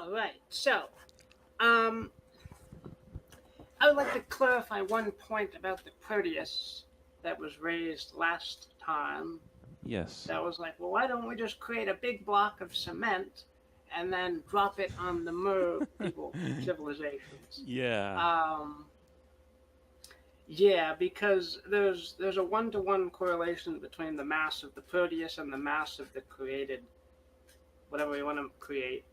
All right. So, um, I would like to clarify one point about the Proteus that was raised last time. Yes. That was like, well, why don't we just create a big block of cement and then drop it on the Mer people civilizations? Yeah. Um, yeah, because there's a 1-to-1 correlation between the mass of the Proteus and the mass of the created whatever we want to create.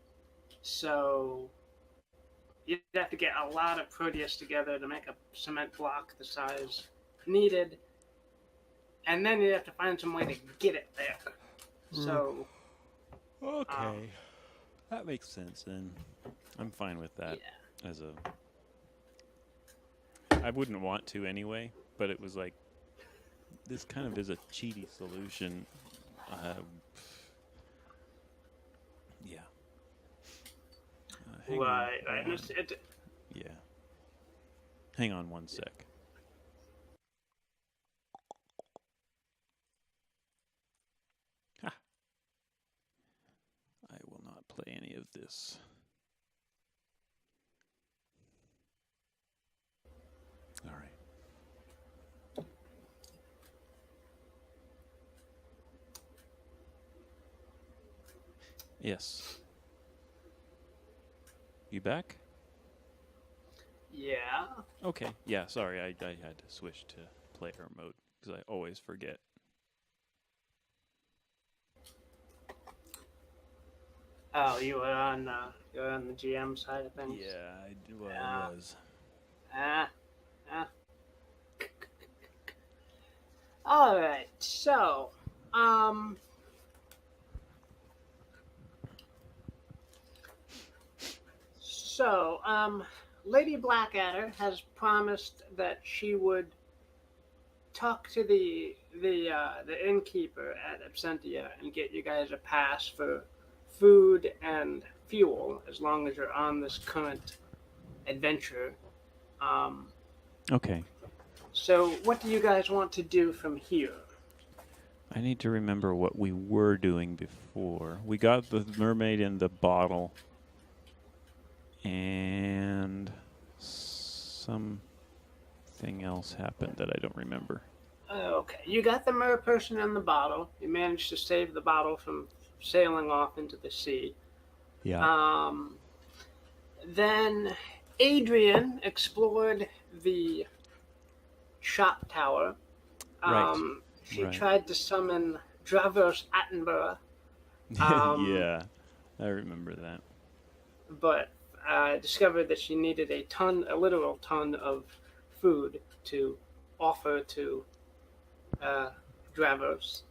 So you'd have to get a lot of Proteus together to make a cement block the size needed, and then you'd have to find some way to get it there. So, um, Okay. That makes sense then. I'm fine with that yeah. as a I wouldn't want to anyway, but it was like this kind of is a cheaty solution. Uh, yeah. Hang on. Right, right. Yeah. Hang on one sec. Ha. I will not play any of this. All right. Yes. You back? Yeah. Okay. Yeah, sorry. I had to switch to player mode because I always forget. Oh, you were on the GM side of things. Yeah, I was. Ah, ah. All right. Um, so, Lady Blackadder has promised that she would talk to the innkeeper at Absentia and get you guys a pass for food and fuel as long as you're on this current adventure. Um, Okay. so, what do you guys want to do from here? I need to remember what we were doing before. We got the mermaid in the bottle. And something else happened that I don't remember. Okay, you got the mer person in the bottle. You managed to save the bottle from sailing off into the sea. Yeah. Um, then Adrian explored the shop tower. Right. She Right. tried to summon Dravos Attenborough, um, Yeah. I remember that. but discovered that she needed a literal ton of food to offer to uh, Dravos.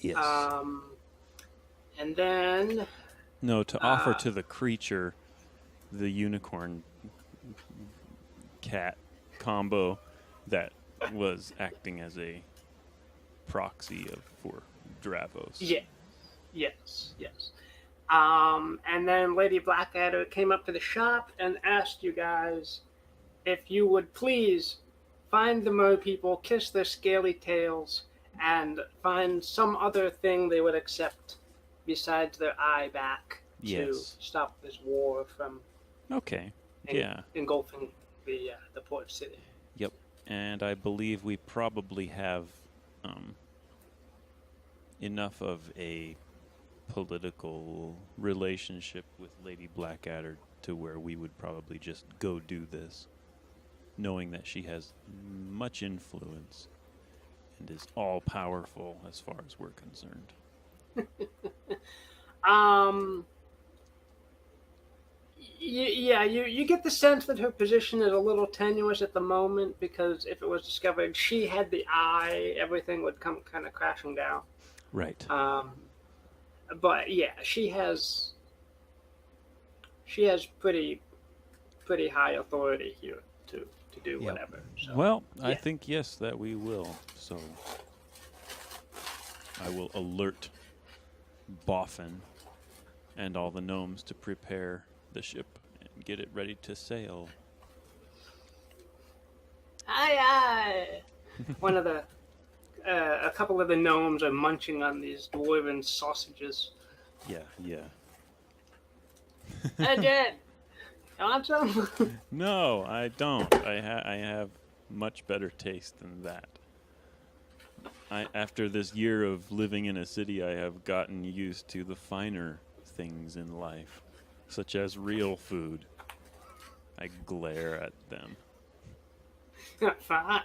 Yes. Um, and then, No, to offer uh, to the creature the unicorn cat combo that was acting as a proxy for Dravos. yeah, yes. And then Lady Blackadder came up to the shop and asked you guys if you would please find the mer people, kiss their scaly tails, and find some other thing they would accept besides their eye back to Yes. stop this war from Okay. Yeah. engulfing the port city. Yep. And I believe we probably have um, enough of a political relationship with Lady Blackadder to where we would probably just go do this, knowing that she has much influence and is all powerful as far as we're concerned. Um, yeah, you get the sense that her position is a little tenuous at the moment because if it was discovered she had the eye, everything would come kind of crashing down. Right. Um, but yeah, she has pretty high authority here to do Yep. whatever. So Well, I yeah, think yes that we will. So I will alert Boffin and all the gnomes to prepare the ship and get it ready to sail. aye. One of the a couple of the gnomes are munching on these dwarven sausages. Yeah, yeah. Adrian, you want some? No, I don't. I have much better taste than that. After this year of living in a city, I have gotten used to the finer things in life, such as real food. I glare at them. Fine.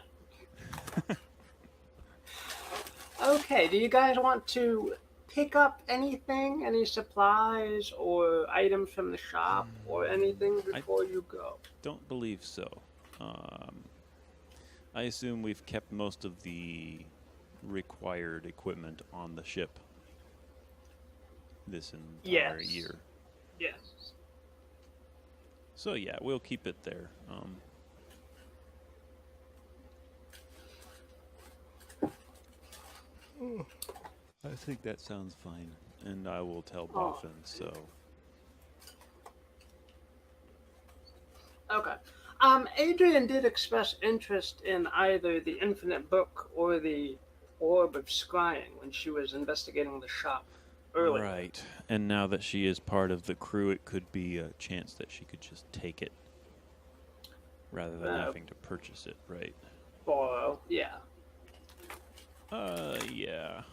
Okay, do you guys want to pick up anything, any supplies or items from the shop or anything before you go? Don't believe so. I assume we've kept most of the required equipment on the ship this entire year. Yes. So yeah, we'll keep it there. I think that sounds fine, and I will tell Boffin. So Okay. Adrian did express interest in either the Infinite Book or the Orb of Scrying when she was investigating the shop earlier. right, and now that she is part of the crew, it could be a chance that she could just take it rather than having to purchase it, right? Borrow, yeah. Yeah,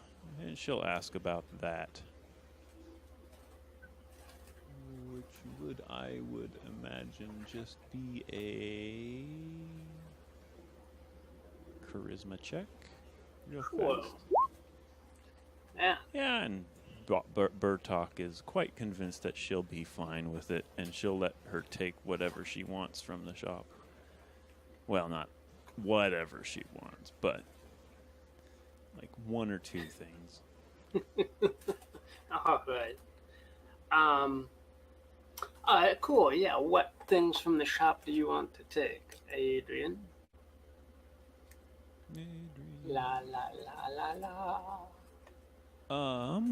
and she'll ask about that. Which I would imagine just be a charisma check. Real Cool. fast. Yeah. Yeah, and Bertok is quite convinced that she'll be fine with it, and she'll let her take whatever she wants from the shop. Well, not whatever she wants, but like one or two things. All right. All right, cool. Yeah, what things from the shop do you want to take, Adrian? La la la la la.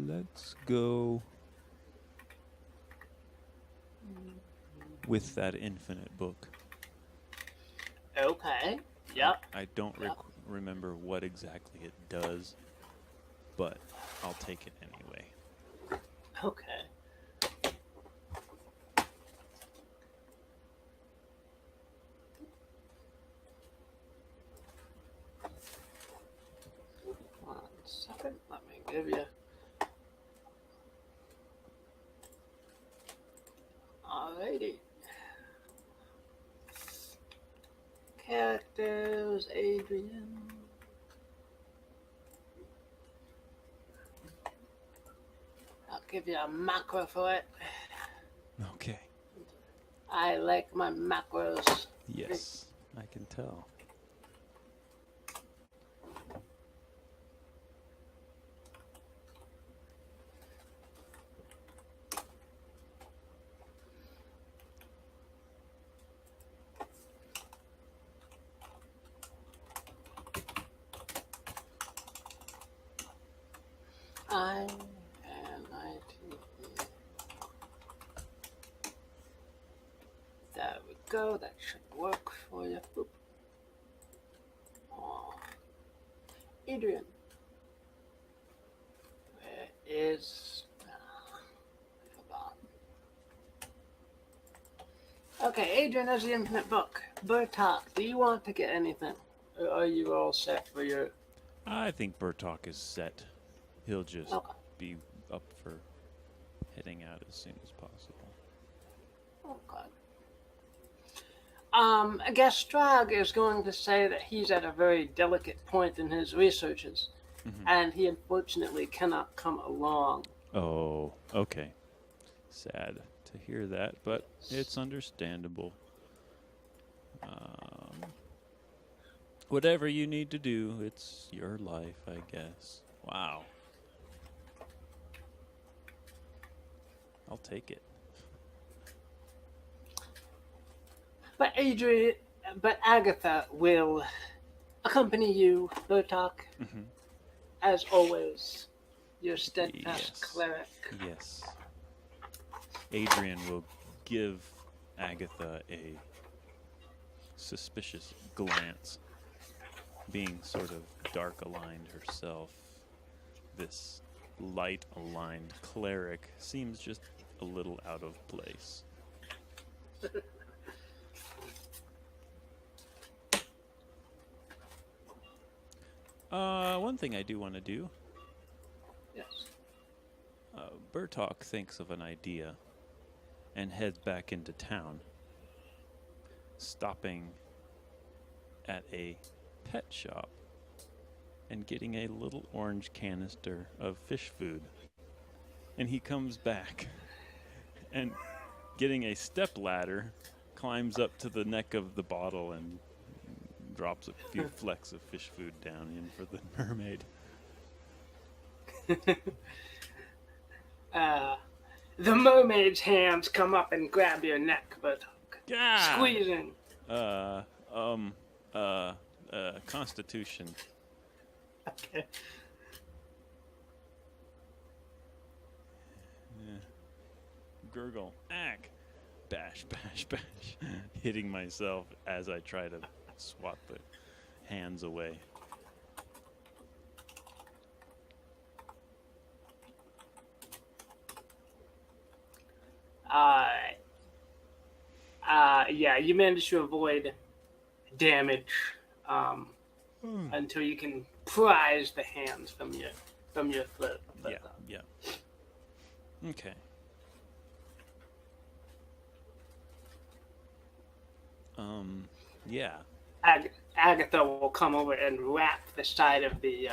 Let's go with that infinite book. Okay. Yep. I don't remember what exactly it does, but I'll take it anyway. Okay. One second. Let me give you. Alrighty. Characters, Adrian. I'll give you a macro for it. Okay. I like my macros. Yes, I can tell. There we go. That should work for you. Boop. Oh. Adrian. Where is... I forgot. Okay, Adrian has the Infinite Book. Bertok, do you want to get anything? Or are you all set for your... I think Bertok is set. He'll just be up for heading out as soon as possible. Okay. I guess Strag is going to say that he's at a very delicate point in his researches, and he unfortunately cannot come along. Oh, okay. Sad to hear that, but it's understandable. Whatever you need to do, it's your life, I guess. Wow. I'll take it. But Agatha will accompany you, Bertok, as always, your steadfast cleric. Yes. Adrian will give Agatha a suspicious glance. being sort of dark aligned herself, this light aligned cleric seems just a little out of place. One thing I do want to do. Yes. Bertok thinks of an idea and heads back into town, stopping at a pet shop and getting a little orange canister of fish food. And he comes back and, getting a step ladder, climbs up to the neck of the bottle and drops a few flecks of fish food down in for the mermaid. The mermaid's hands come up and grab your neck, Bertok. Yeah. Squeezing. Constitution. Okay. Gurgle. Ack. Bash, bash, bash. Hitting myself as I try to swat the hands away. Yeah, you manage to avoid damage until you can prise the hands from your throat. But, Yeah. Okay. Yeah. Agatha will come over and wrap the side of the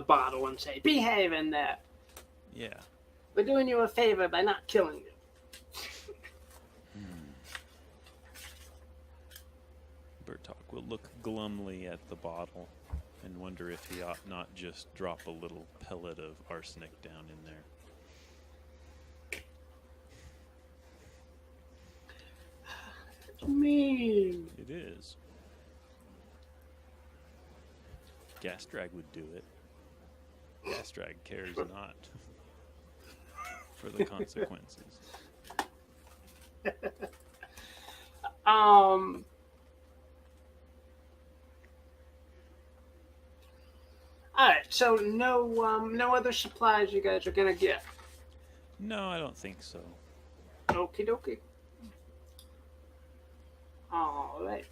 bottle and say, "Behave in there. Yeah. We're doing you a favor by not killing you." Bertok will look glumly at the bottle and wonder if he ought not just drop a little pellet of arsenic down in there. It's mean. It is. Gastrag would do it. Gastrag cares not for the consequences. Alright, so no other supplies you guys are gonna get. No, I don't think so. Okie dokie. Alright.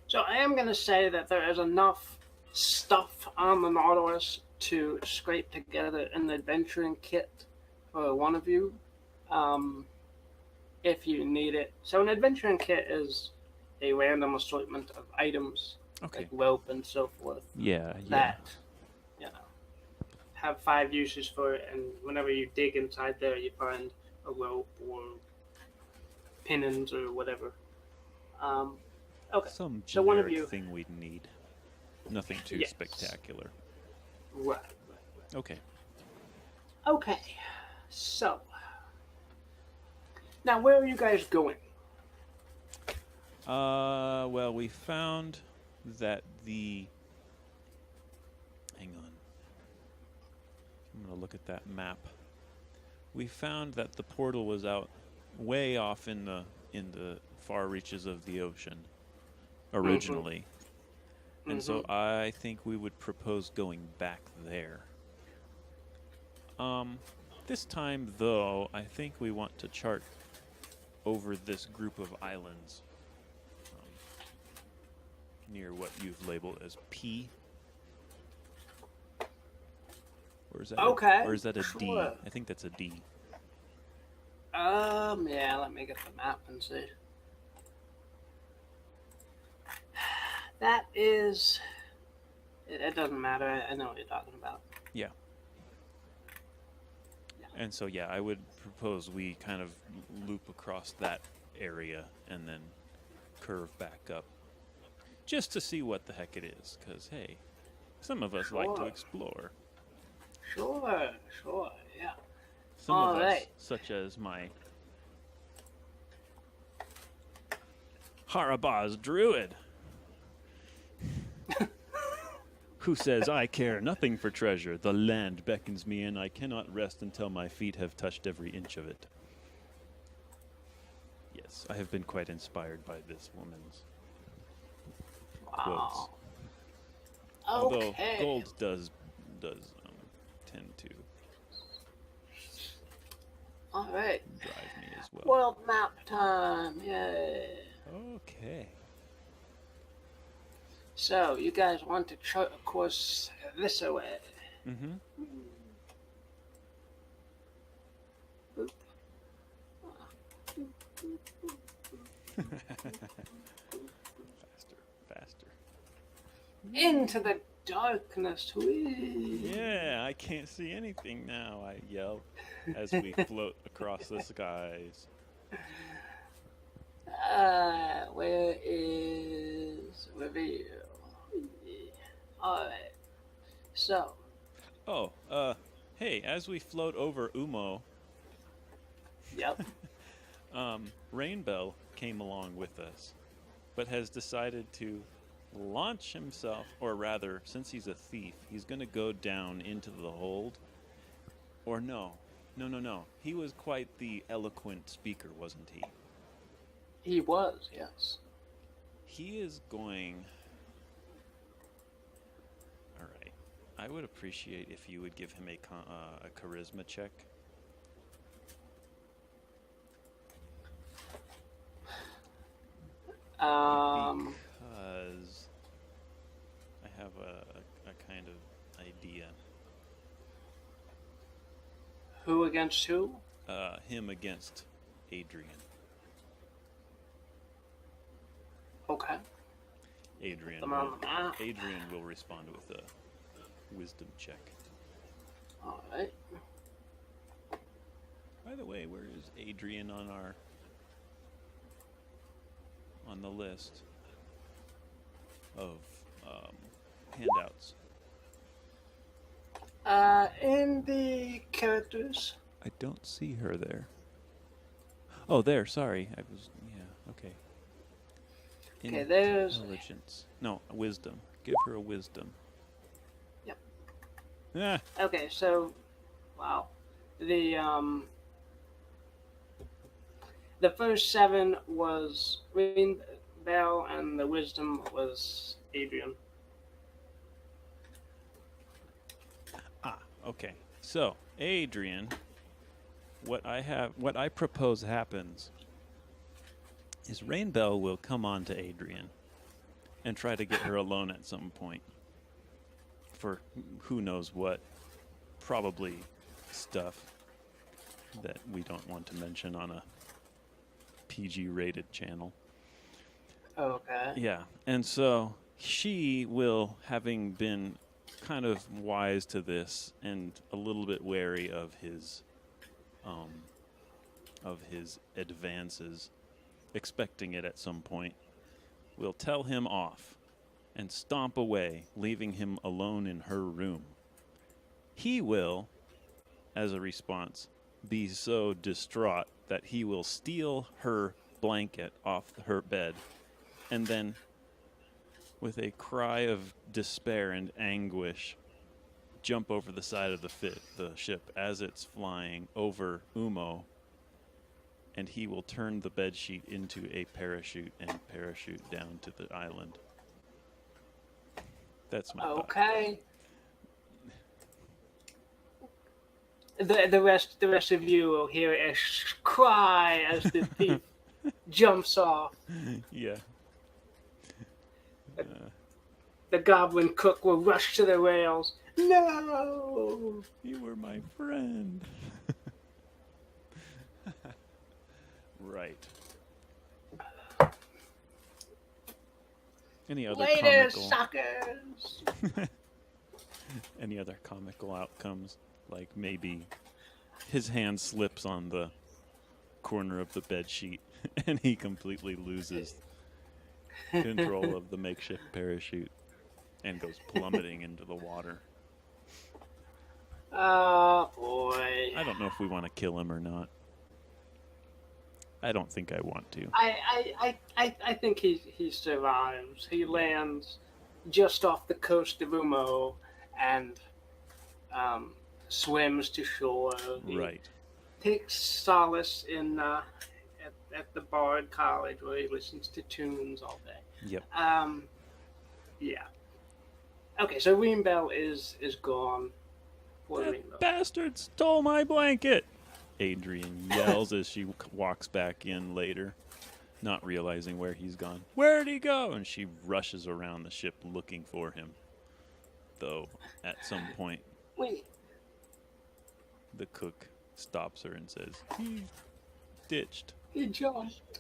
So I am gonna say that there is enough stuff on the Nautilus to scrape together an adventuring kit for one of you. If you need it. So an adventuring kit is a random assortment of items, like rope and so forth. Yeah. That, have 5 uses for it, and whenever you dig inside there, you find a rope or pinnons or whatever. Okay. Some generic so one of you thing we'd need. Nothing too spectacular. Right. Okay. Okay. So. Now, where are you guys going? Well, we found that hang on. I'm going to look at that map. We found that the portal was out way off in the far reaches of the ocean originally. Mm-hmm. And so I think we would propose going back there. This time, though, I think we want to chart over this group of islands near what you've labeled as P. Or is that or is that a D? I think that's a D. Yeah, let me get the map and see. That is... It doesn't matter. I know what you're talking about. Yeah. And so, yeah, I would propose we kind of loop across that area and then curve back up. Just to see what the heck it is. Because, hey, some of us like to explore. Sure, yeah. Some of us, such as my Harabaz druid, who says, "I care nothing for treasure. The land beckons me, and I cannot rest until my feet have touched every inch of it." Yes. Yes, I have been quite inspired by this woman's quotes. Wow. Although Okay. gold does tend to All right. drive me as well. World map time. Yay. Okay. So, you guys want to chart a course this way. Mm-hmm. Faster. Into the darkness. Whee! Yeah, I can't see anything now, I yell as we float across the skies. Where is reveal? Alright. So. Oh, hey, as we float over Ummoe, Yep. Reanbell came along with us, but has decided to launch himself, or rather, since he's a thief, he's going to go down into the hold. Or no. He was quite the eloquent speaker, wasn't he? He was, yes. He is going... Alright. I would appreciate if you would give him a charisma check. Because I have a kind of idea. Who against who? Him against Adrian. Okay. Adrian will respond with a wisdom check. Alright. By the way, where is Adrian on the list of handouts? In the characters. I don't see her there. Oh, there. Sorry, okay. Okay, there's intelligence. No, wisdom. Give her a wisdom. Yep. Ah. Okay, so wow. The first 7 was Reanbell, and the wisdom was Adrian. Okay. So, Adrian, what I propose happens is Reanbell will come on to Adrian and try to get her alone at some point for who knows what, probably stuff that we don't want to mention on a PG-rated channel. Okay. Yeah, and so she will, having been kind of wise to this and a little bit wary of his advances, expecting it at some point, will tell him off and stomp away, leaving him alone in her room. He will, as a response, be so distraught that he will steal her blanket off her bed and then, with a cry of despair and anguish, jump over the side of the ship as it's flying over Ummoe, and he will turn the bedsheet into a parachute and parachute down to the island. That's my thought. Okay. The rest of you will hear a cry as the thief jumps off. Yeah. The goblin cook will rush to the rails. No! You were my friend. Right. Any other Later, comical... suckers! Any other comical outcomes? Like maybe his hand slips on the corner of the bed sheet and he completely loses control of the makeshift parachute and goes plummeting into the water. Oh, boy. I don't know if we want to kill him or not. I don't think I want to. I think he survives. He lands just off the coast of Ummoe and swims to shore. Right. Takes solace in at the Bard College where he listens to tunes all day. Yep. Yeah. Okay, so Reanbell is gone. Poor That Reanbell. bastard stole my blanket! Adrian yells as she walks back in later, not realizing where he's gone. Where'd he go? And she rushes around the ship looking for him. Though, at some point, Wait. the cook stops her and says, he ditched. He jumped.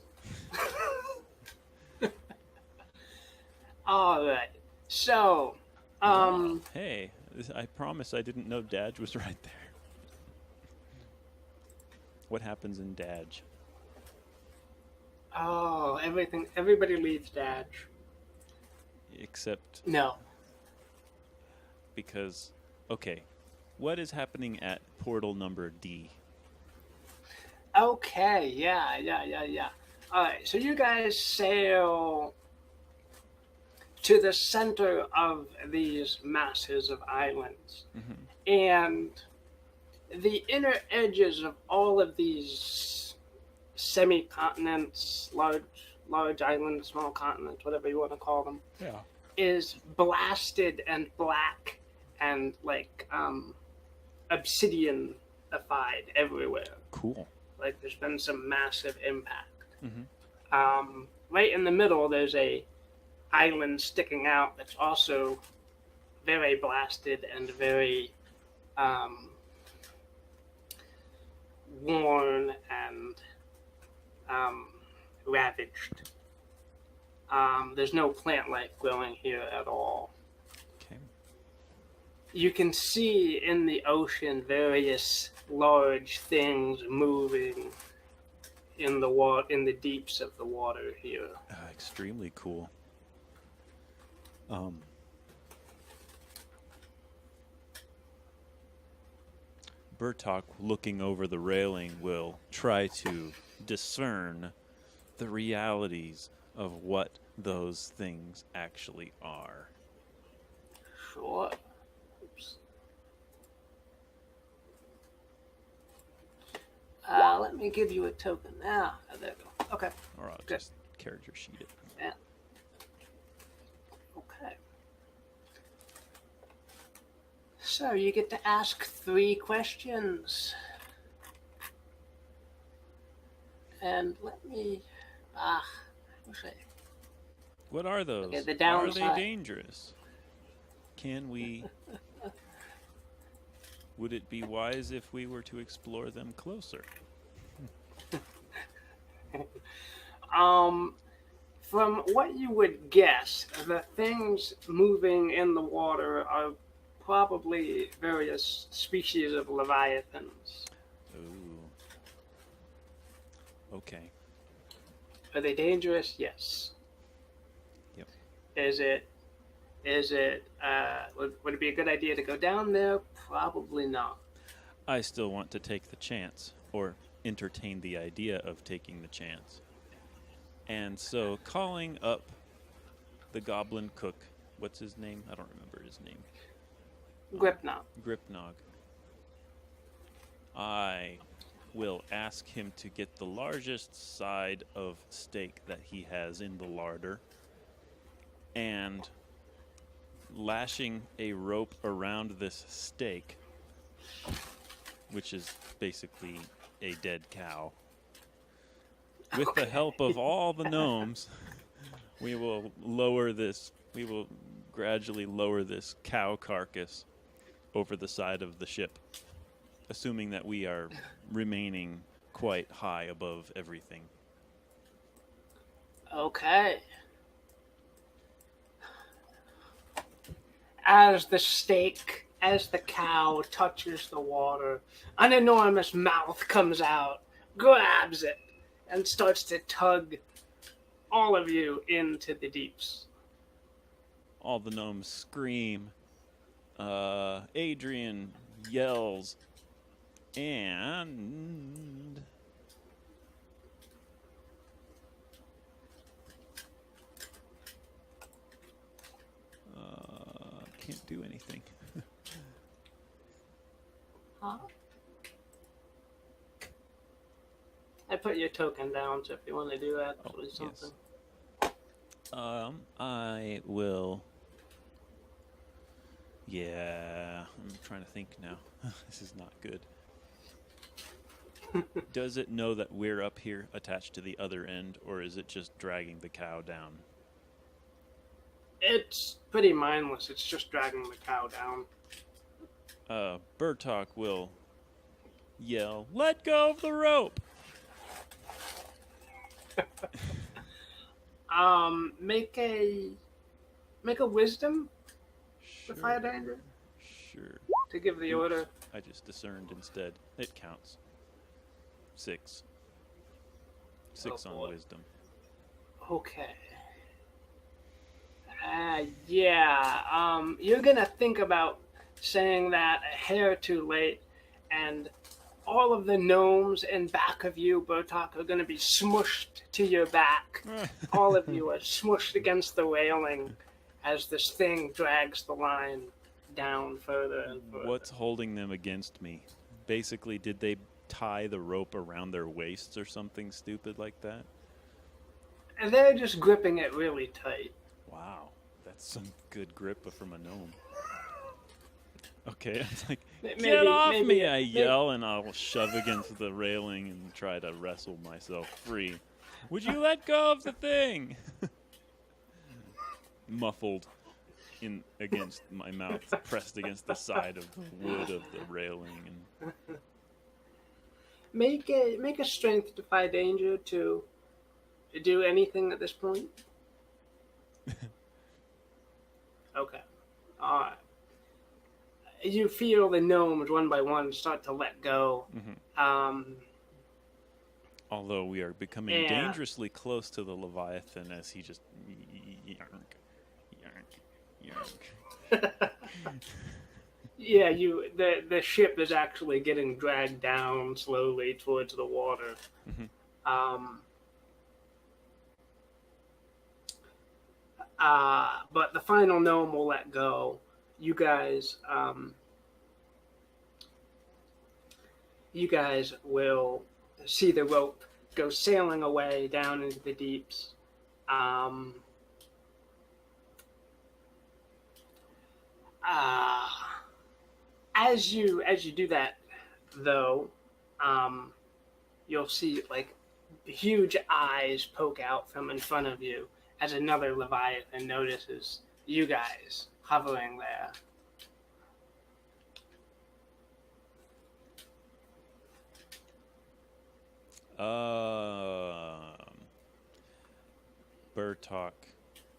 All right. So, Oh, hey, I promise I didn't know Dadge was right there. What happens in Dadge? oh, everybody leaves Dadge. Except No. because, okay, what is happening at portal number D? Okay, yeah. All right, so you guys sail to the center of these masses of islands, and the inner edges of all of these semi-continents, large islands, small continents, whatever you want to call them, Yeah. is blasted and black and like obsidian-ified everywhere. Cool. Like there's been some massive impact. Mm-hmm. Right in the middle, there's a island sticking out that's also very blasted and very worn and ravaged. There's no plant life growing here at all. Okay. You can see in the ocean various large things moving in the deeps of the water here. Extremely cool. Bertok, looking over the railing, will try to discern the realities of what those things actually are. Sure. Oops. Let me give you a token. There we go. Okay. Or I'll Good. just character sheet it. Yeah. Okay. So you get to ask 3 questions. And let me what's it? What are those? Okay, the Are downside. they dangerous? Can we... Would it be wise if we were to explore them closer? From what you would guess, the things moving in the water are probably various species of leviathans. Ooh. Okay. Are they dangerous? Yes. Yep. Is it? Would it be a good idea to go down there? Probably not. I still want to take the chance, or entertain the idea of taking the chance. And so, calling up the goblin cook, what's his name? I don't remember his name. Gripnog. Gripnog. I will ask him to get the largest side of steak that he has in the larder, and lashing a rope around this steak, which is basically a dead cow. With the help of all the gnomes, we will gradually lower this cow carcass over the side of the ship, assuming that we are remaining quite high above everything. Okay. As the cow touches the water, an enormous mouth comes out, grabs it, and starts to tug all of you into the deeps. All the gnomes scream. Adrian yells. And... can't do anything. Huh? I put your token down, so if you want to do that, Oh, or something. yes. I will. Yeah, I'm trying to think now. This is not good. Does it know that we're up here attached to the other end, or is it just dragging the cow down? It's pretty mindless. It's just dragging the cow down. Bertok will yell, "Let go of the rope!" Make a wisdom Sure. with fire danger Sure. to give the Oops. order. I just discerned instead. It counts. 6. 6 Oh, on boy. wisdom. Okay. You're gonna think about saying that a hair too late, and all of the gnomes in back of you, Bertok, are gonna be smushed to your back. All of you are smushed against the railing as this thing drags the line down further and further. What's holding them against me? Basically, did they tie the rope around their waists or something stupid like that? And they're just gripping it really tight. Wow, that's some good grip from a gnome. Okay, it's like, get off me, I yell, and I'll shove against the railing and try to wrestle myself free. Would you let go of the thing? Muffled in against my mouth, pressed against the side of the wood of the railing. And Make a strength defy danger to do anything at this point. Okay. All right. You feel the gnomes one by one start to let go. Although we are becoming dangerously close to the Leviathan as he just yark, yark, yark. Yeah, the ship is actually getting dragged down slowly towards the water. But the final gnome will let go. You guys will see the rope go sailing away down into the deeps. As you do that, though, you'll see like huge eyes poke out from in front of you as another Leviathan notices you guys hovering there. Bertok,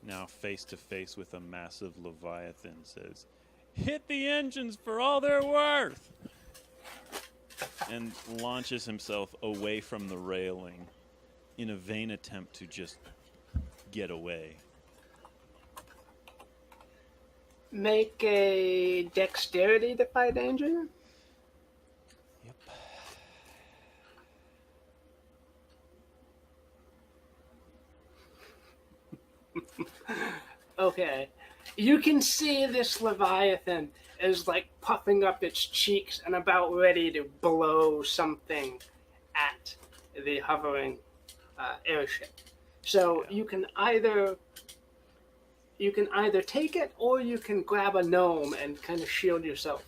now face to face with a massive Leviathan, says, "Hit the engines for all they're worth!" and launches himself away from the railing in a vain attempt to just get away. Make a dexterity defy danger. Yep. Okay. You can see this Leviathan is like puffing up its cheeks and about ready to blow something at the hovering airship. So you can either take it or you can grab a gnome and kind of shield yourself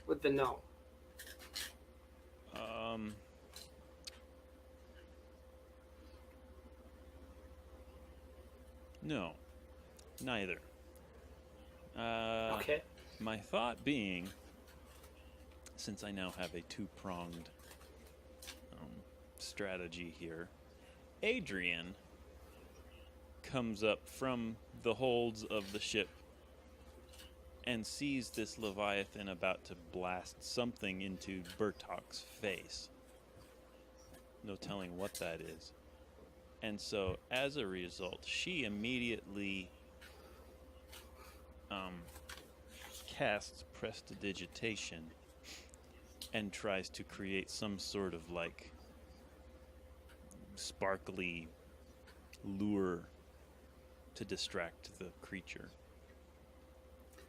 with the gnome. No, neither. Okay. My thought being, since I now have a two-pronged strategy here, Adrian comes up from the holds of the ship and sees this Leviathan about to blast something into Bertok's face. No telling what that is. And so, as a result, she immediately casts prestidigitation and tries to create some sort of like sparkly lure to distract the creature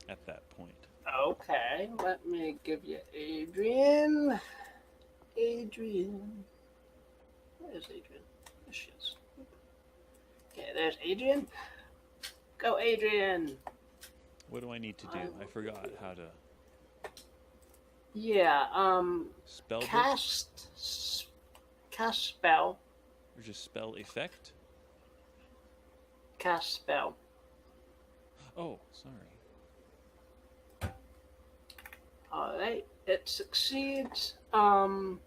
at that point. Okay, let me give you Adrian. Where's Adrian? There she is. Okay, there's Adrian. Go, Adrian! What do I need to do? I forgot how to Yeah, spell book cast spell. or just spell effect. Cast spell. Oh, sorry. Alright, it succeeds. But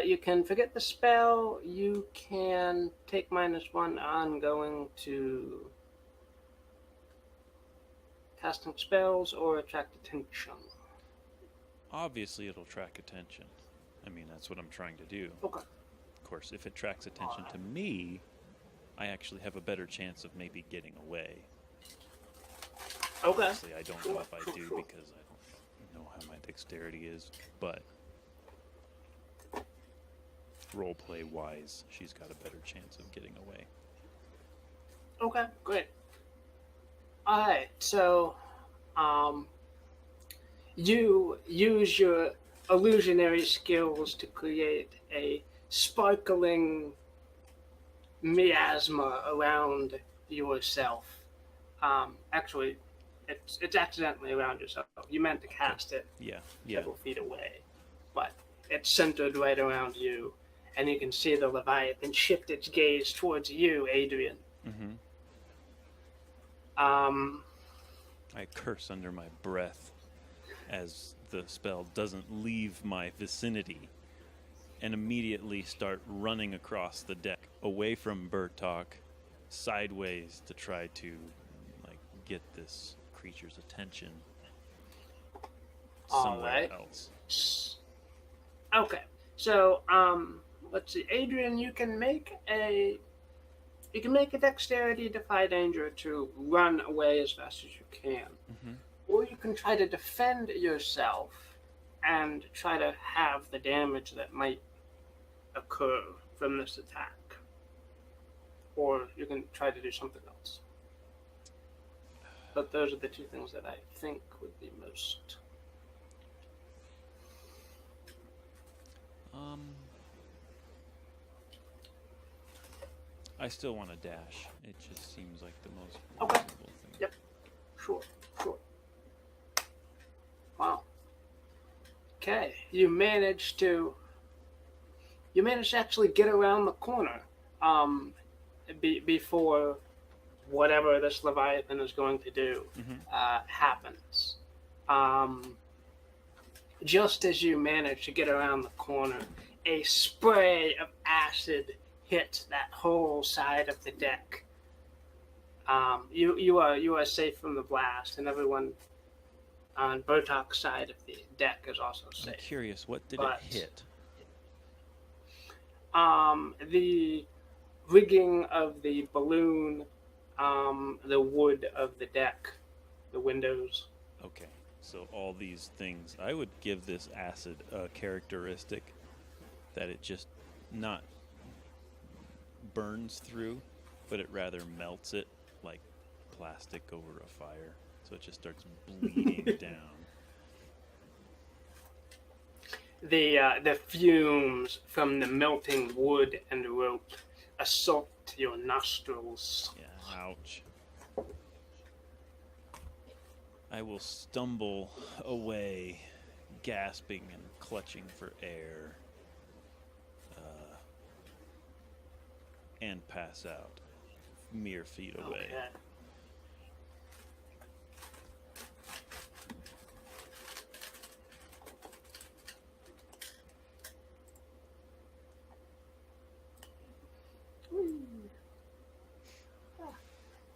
you can forget the spell. You can take -1 ongoing to casting spells or attract attention. Obviously, it'll attract attention. I mean, that's what I'm trying to do. Okay. Of course, if it attracts attention to me, I actually have a better chance of maybe getting away. Okay. Obviously, I don't know if I do because I don't know how my dexterity is, but roleplay wise, she's got a better chance of getting away. Okay, great. Alright, so you use your illusionary skills to create a sparkling miasma around yourself. Actually, it's accidentally around yourself. You meant to cast it several feet away, but it's centered right around you, and you can see the Leviathan shift its gaze towards you, Adrian. Mm-hmm. I curse under my breath as the spell doesn't leave my vicinity, and immediately start running across the deck, away from Bertok, sideways to try to get this creature's attention somewhere else. Okay, so let's see, Adrian, you can make a dexterity defy danger to run away as fast as you can, or you can try to defend yourself and try to have the damage that might occur from this attack, or you can try to do something else. But those are the two things that I think would be most. I still want to dash. It just seems like the most Okay. reasonable thing. Yep. Sure. Wow. Okay, you managed to actually get around the corner before whatever this Leviathan is going to do happens. Just as you manage to get around the corner, a spray of acid hits that whole side of the deck. You are safe from the blast, and everyone on Bertok's side of the deck is also safe. I'm curious, what did it hit? The rigging of the balloon, the wood of the deck, the windows. Okay, so all these things. I would give this acid a characteristic that it just not burns through, but it rather melts it like plastic over a fire. So it just starts bleeding down. The fumes from the melting wood and rope assault your nostrils. Yeah, ouch. I will stumble away, gasping and clutching for air, and pass out mere feet away. Okay.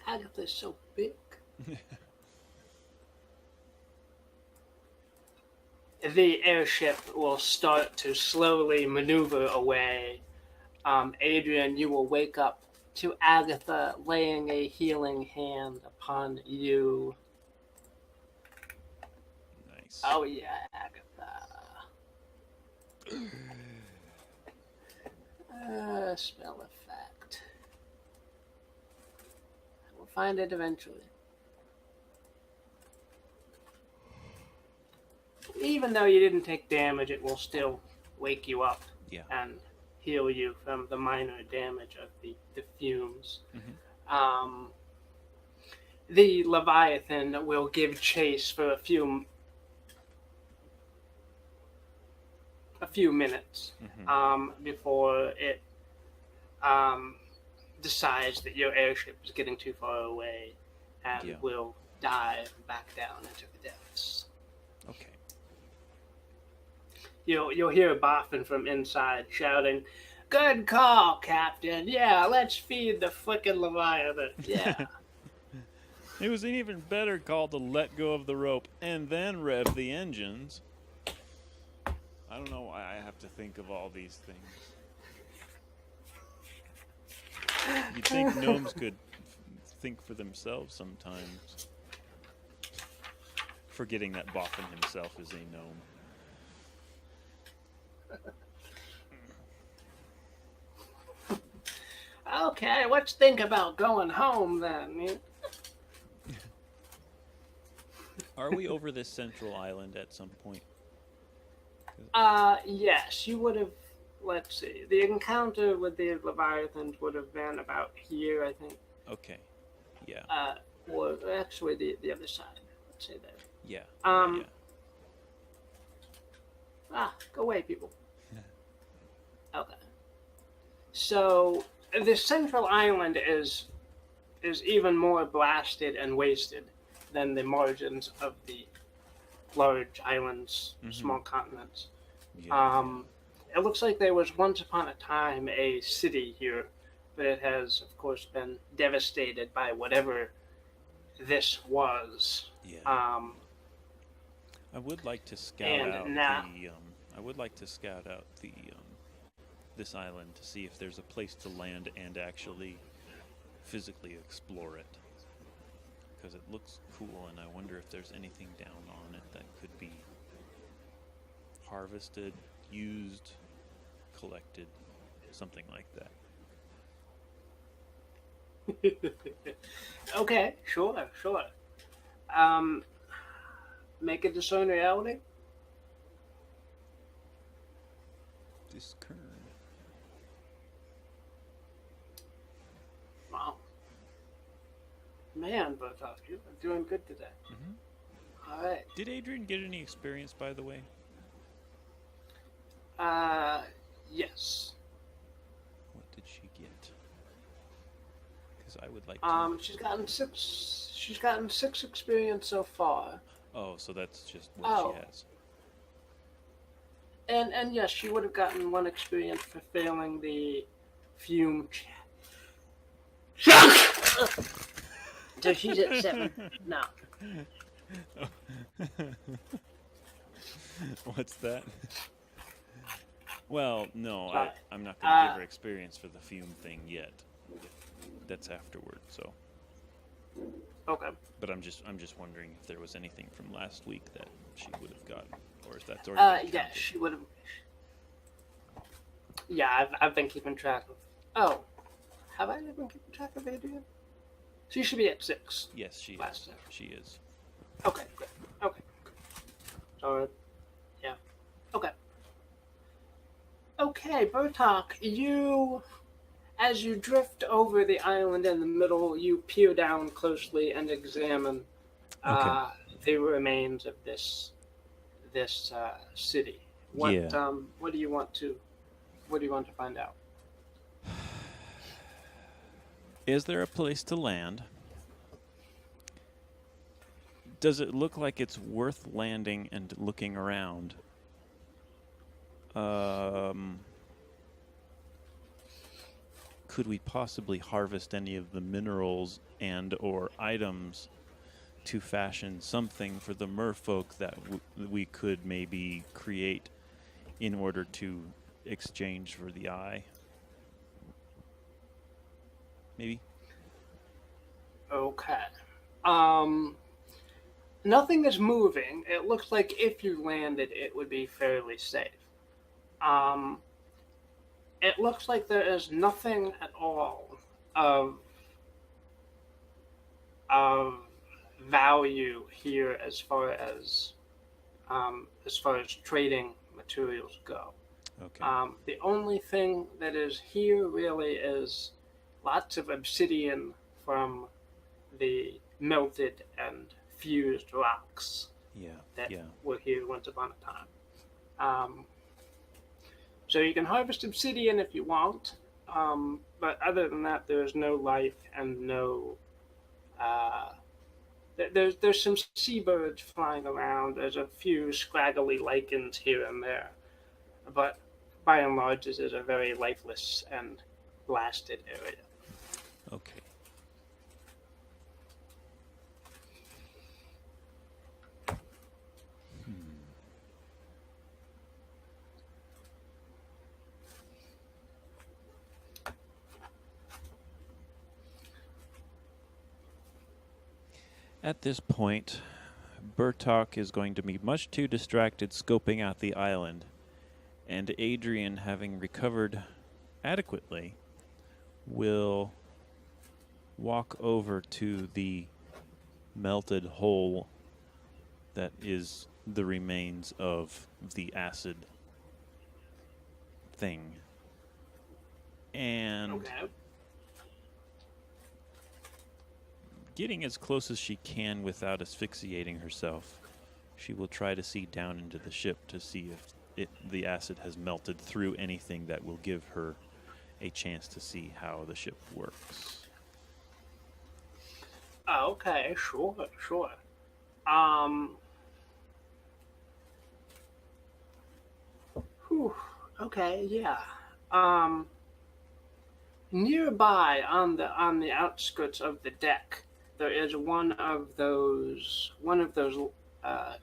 Agatha's so big. The airship will start to slowly maneuver away. Adrian, you will wake up to Agatha laying a healing hand upon you. Nice. Oh yeah, Agatha. Spell effect. We'll find it eventually. Even though you didn't take damage, it will still wake you up and heal you from the minor damage of the fumes. Mm-hmm. The Leviathan will give chase for a few minutes before it decides that your airship is getting too far away and will dive back down into the depths. Okay. You'll hear Boffin from inside shouting, "Good call, Captain. Yeah, let's feed the frickin' Leviathan. Yeah." It was an even better call to let go of the rope and then rev the engines. I don't know why I have to think of all these things. You'd think gnomes could think for themselves sometimes. Forgetting that Boffin himself is a gnome. Okay, let's think about going home then. Are we over this central island at some point? Yes, you would have. Let's see. The encounter with the Leviathans would have been about here, I think. Okay. Yeah. Or actually the other side. Let's say there. Yeah. Go away, people. Okay. So the central island is even more blasted and wasted than the margins of the large islands, small continents. Yeah. It looks like there was once upon a time a city here, but it has, of course, been devastated by whatever this was. Yeah. I would like to scout out this island to see if there's a place to land and actually physically explore it, because it looks cool, and I wonder if there's anything down on it that could be harvested, used, collected, something like that. Okay, sure. Make a discern reality. Discern. Wow. Man, Bertok, you're doing good today. Mm-hmm. All right. Did Adrian get any experience, by the way? Yes. What did she get? Because I would like to. She's gotten 6 experience so far. Oh, so that's just what she has. And yes, she would have gotten 1 experience for failing the fume check. So she's at 7 now. What's that? Well, no, I'm not going to give her experience for the fume thing yet. That's afterward, so. Okay. But I'm just wondering if there was anything from last week that she would have gotten, or if that's already been yeah, she would have. Yeah, I've been keeping track of. Oh, have I been keeping track of Adrian? She should be at 6. Yes, she is. She is. Okay, good. Okay. Alright. Yeah. Okay. Okay, Bertok, as you drift over the island in the middle, you peer down closely and examine the remains of this city. What do you want to find out? Is there a place to land? Does it look like it's worth landing and looking around? Could we possibly harvest any of the minerals and or items to fashion something for the merfolk that we could maybe create in order to exchange for the eye? Maybe? Okay. Nothing is moving. It looks like if you landed, it would be fairly safe. It looks like there is nothing at all of value here as far as trading materials go. Okay. The only thing that is here really is lots of obsidian from the melted and fused rocks Yeah. that Yeah. were here once upon a time. Um, so you can harvest obsidian if you want, but other than that, there's no life and no. Uh, there's some seabirds flying around. There's a few scraggly lichens here and there, but by and large, this is a very lifeless and blasted area. Okay. Hmm. At this point, Bertok is going to be much too distracted scoping out the island, and Adrian, having recovered adequately, will walk over to the melted hole that is the remains of the acid thing. And Okay. getting as close as she can without asphyxiating herself, she will try to see down into the ship to see if the acid has melted through anything that will give her a chance to see how the ship works. Okay, sure. Um, whew, okay, yeah. Um, Nearby on the outskirts of the deck, there is one of those uh,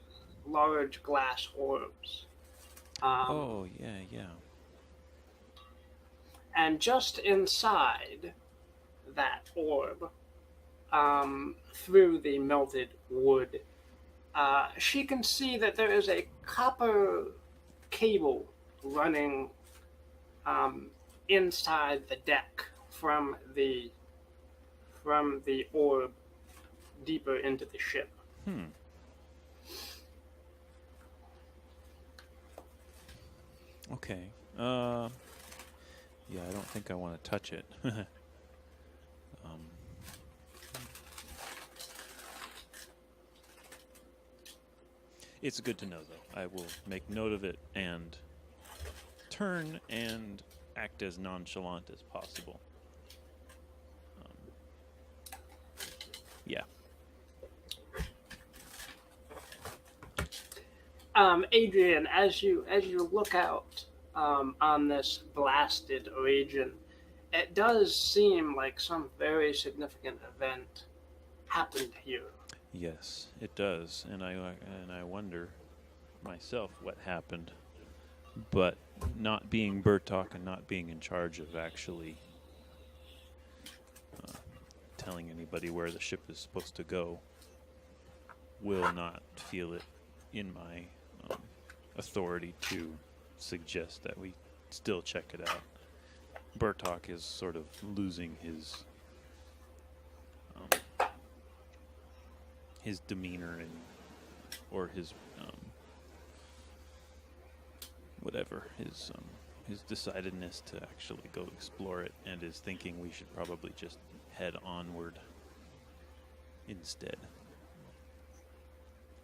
large glass orbs. Um, Oh, yeah, yeah. and just inside that orb, through the melted wood, she can see that there is a copper cable running um, inside the deck from the orb deeper into the ship. Hmm. Okay. Yeah, I don't think I want to touch it. It's good to know, though. I will make note of it and turn and act as nonchalant as possible. Yeah. Adrian, as you look out on this blasted region, it does seem like some very significant event happened here. Yes, it does, and I wonder myself what happened. But not being Bertok and not being in charge of actually telling anybody where the ship is supposed to go, will not feel it in my authority to suggest that we still check it out. Bertok is sort of losing his demeanor and or his whatever his decidedness to actually go explore it, and is thinking we should probably just head onward instead.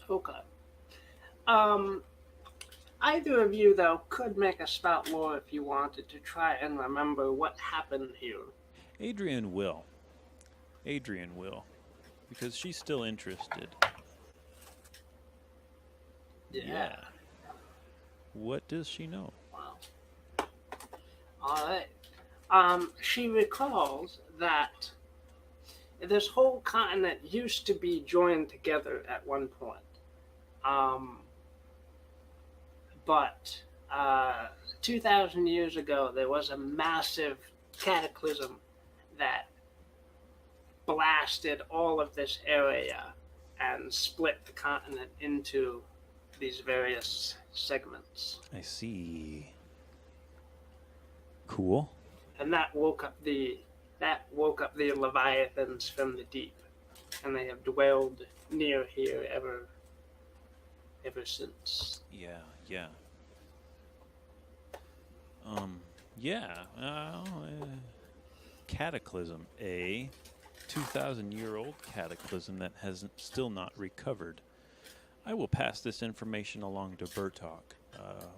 Okay. Um, Either of you, though, could make a spout lore if you wanted to try and remember what happened here. Adrian will. Adrian will. Because she's still interested. Yeah. What does she know? Wow. All right. She recalls that this whole continent used to be joined together at one point. Um, but 2,000 years ago, there was a massive cataclysm that blasted all of this area and split the continent into these various segments. I see. Cool. And that woke up the leviathans from the deep, and they have dwelled near here ever since. Yeah, yeah. Yeah. Cataclysm. A 2,000-year-old cataclysm that has still not recovered. I will pass this information along to Bertok.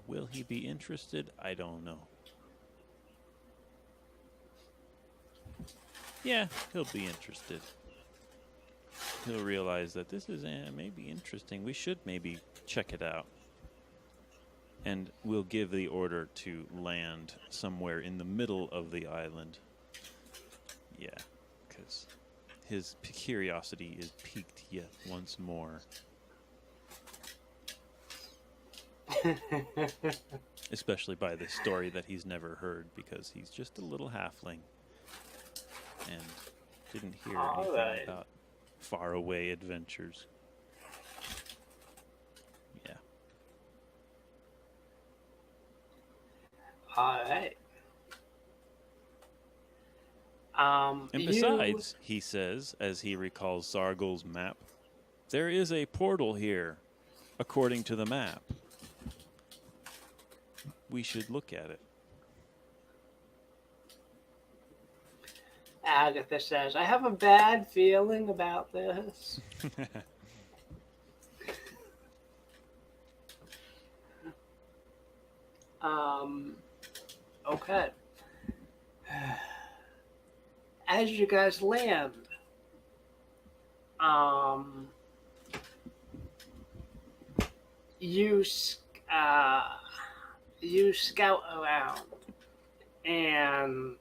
Will he be interested? I don't know. Yeah, he'll be interested. He'll realize that this is maybe interesting. We should maybe check it out. And we'll give the order to land somewhere in the middle of the island. Yeah, because his curiosity is piqued yet once more. Especially by this story that he's never heard, because he's just a little halfling and didn't hear anything about faraway adventures. Yeah. All right. And besides, he says, as he recalls Sargol's map, there is a portal here, according to the map. We should look at it. Agatha says, I have a bad feeling about this. Okay. As you guys land, you scout around, and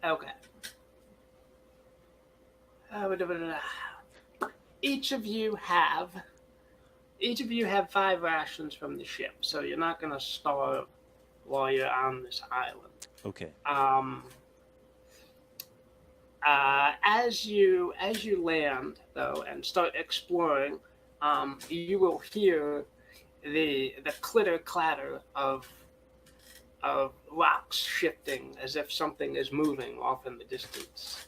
okay. Each of you have 5 rations from the ship, so you're not gonna starve while you're on this island. Okay. As you land though and start exploring, you will hear the clitter clatter of rocks shifting as if something is moving off in the distance.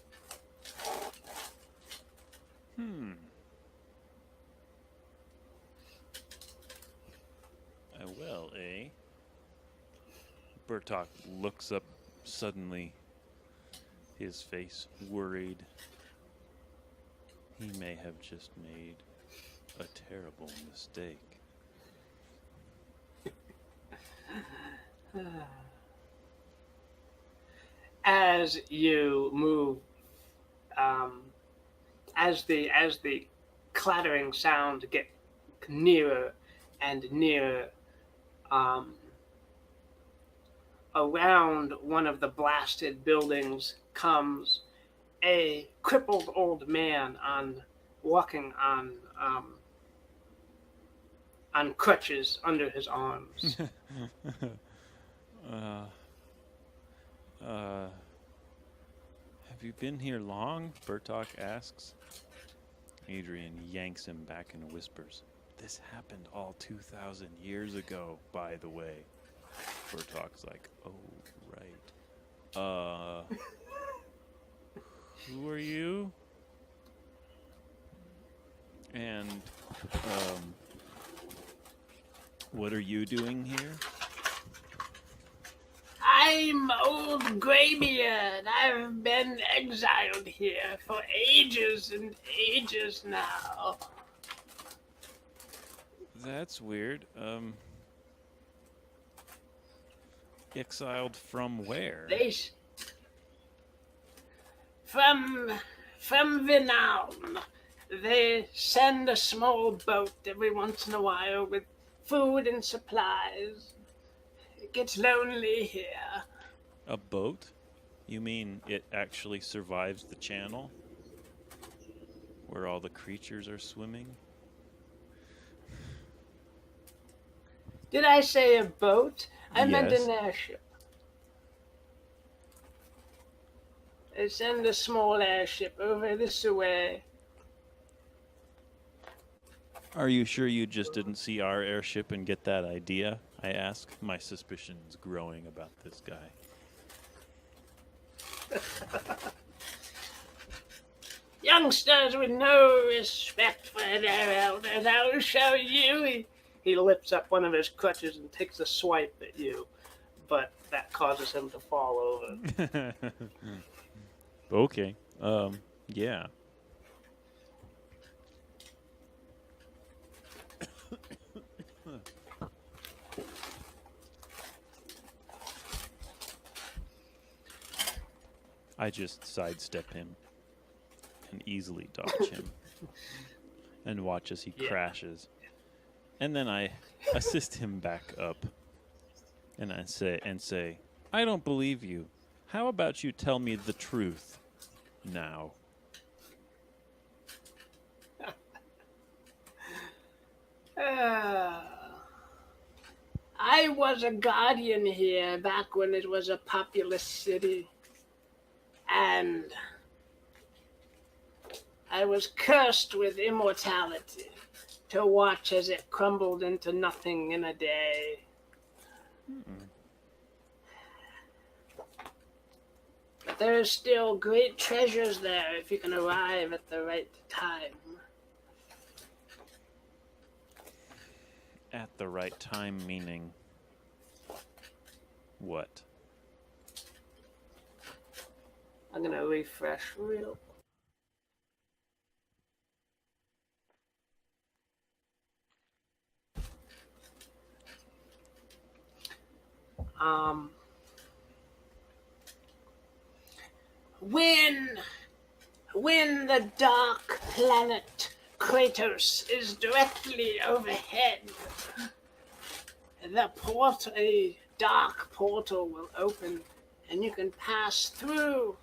Well, Bertok looks up suddenly, his face worried. He may have just made a terrible mistake. As you move, as the clattering sound get nearer and nearer, around one of the blasted buildings comes a crippled old man walking on crutches under his arms. Have you been here long? Bertok asks. Adrian yanks him back and whispers, this happened all 2,000 years ago, by the way. Bertok's like, oh, right. Who are you? And, what are you doing here? I'm old Graybeard. I've been exiled here for ages and ages now. That's weird. Exiled from where? From Vinown. They send a small boat every once in a while with food and supplies. It gets lonely here. A boat? You mean it actually survives the channel? Where all the creatures are swimming? Did I say a boat? I meant Yes. an airship. They send a small airship over this way. Are you sure you just didn't see our airship and get that idea? I ask, my suspicions growing about this guy. Youngsters with no respect for their elders, I'll show you. he lifts up one of his crutches and takes a swipe at you, but that causes him to fall over. Okay. Yeah. I just sidestep him and easily dodge him and watch as he crashes. And then I assist him back up and I say, I don't believe you. How about you tell me the truth now? I was a guardian here back when it was a populous city, and I was cursed with immortality to watch as it crumbled into nothing in a day. But there is still great treasures there if you can arrive at the right time. At the right time, meaning what? I'm gonna refresh real. When the dark planet Proteus is directly overhead, a dark portal will open, and you can pass through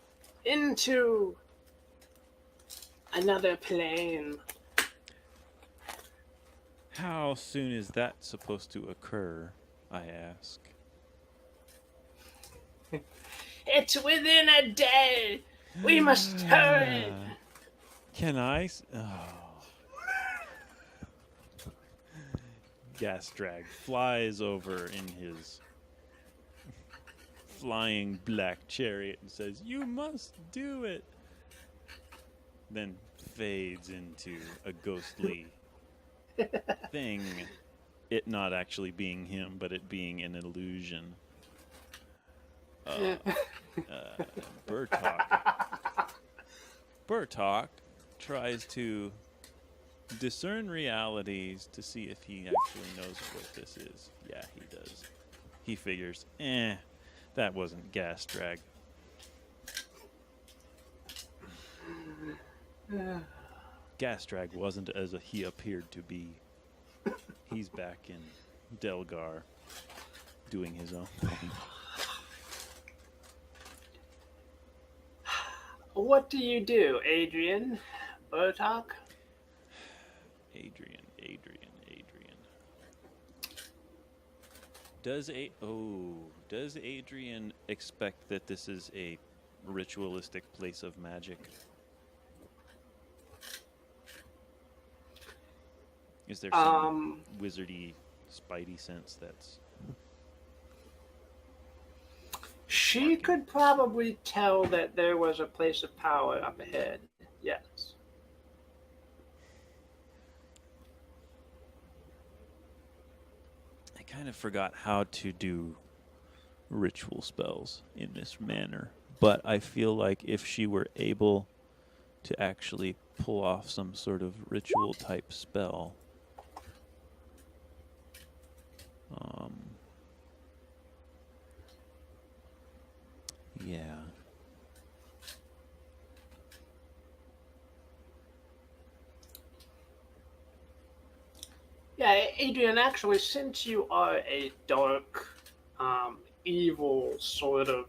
into another plane. How soon is that supposed to occur, I ask? It's within a day. We must hurry. Can I? Gas drag flies over in his flying black chariot and says, "You must do it." Then fades into a ghostly thing. It not actually being him, but it being an illusion. Bertok tries to discern realities to see if he actually knows what this is. Yeah, he does. He figures, that wasn't gas drag. Gas drag wasn't as he appeared to be. He's back in Delgaer doing his own thing. What do you do, Adrian? Bertok? Adrian. Does Adrian expect that this is a ritualistic place of magic? Is there some wizardy, spidey sense that's... She could probably tell that there was a place of power up ahead. Yes. I kind of forgot how to do ritual spells in this manner, but I feel like if she were able to actually pull off some sort of ritual type spell, yeah. Yeah, Adrian, actually, since you are a dark, evil sort of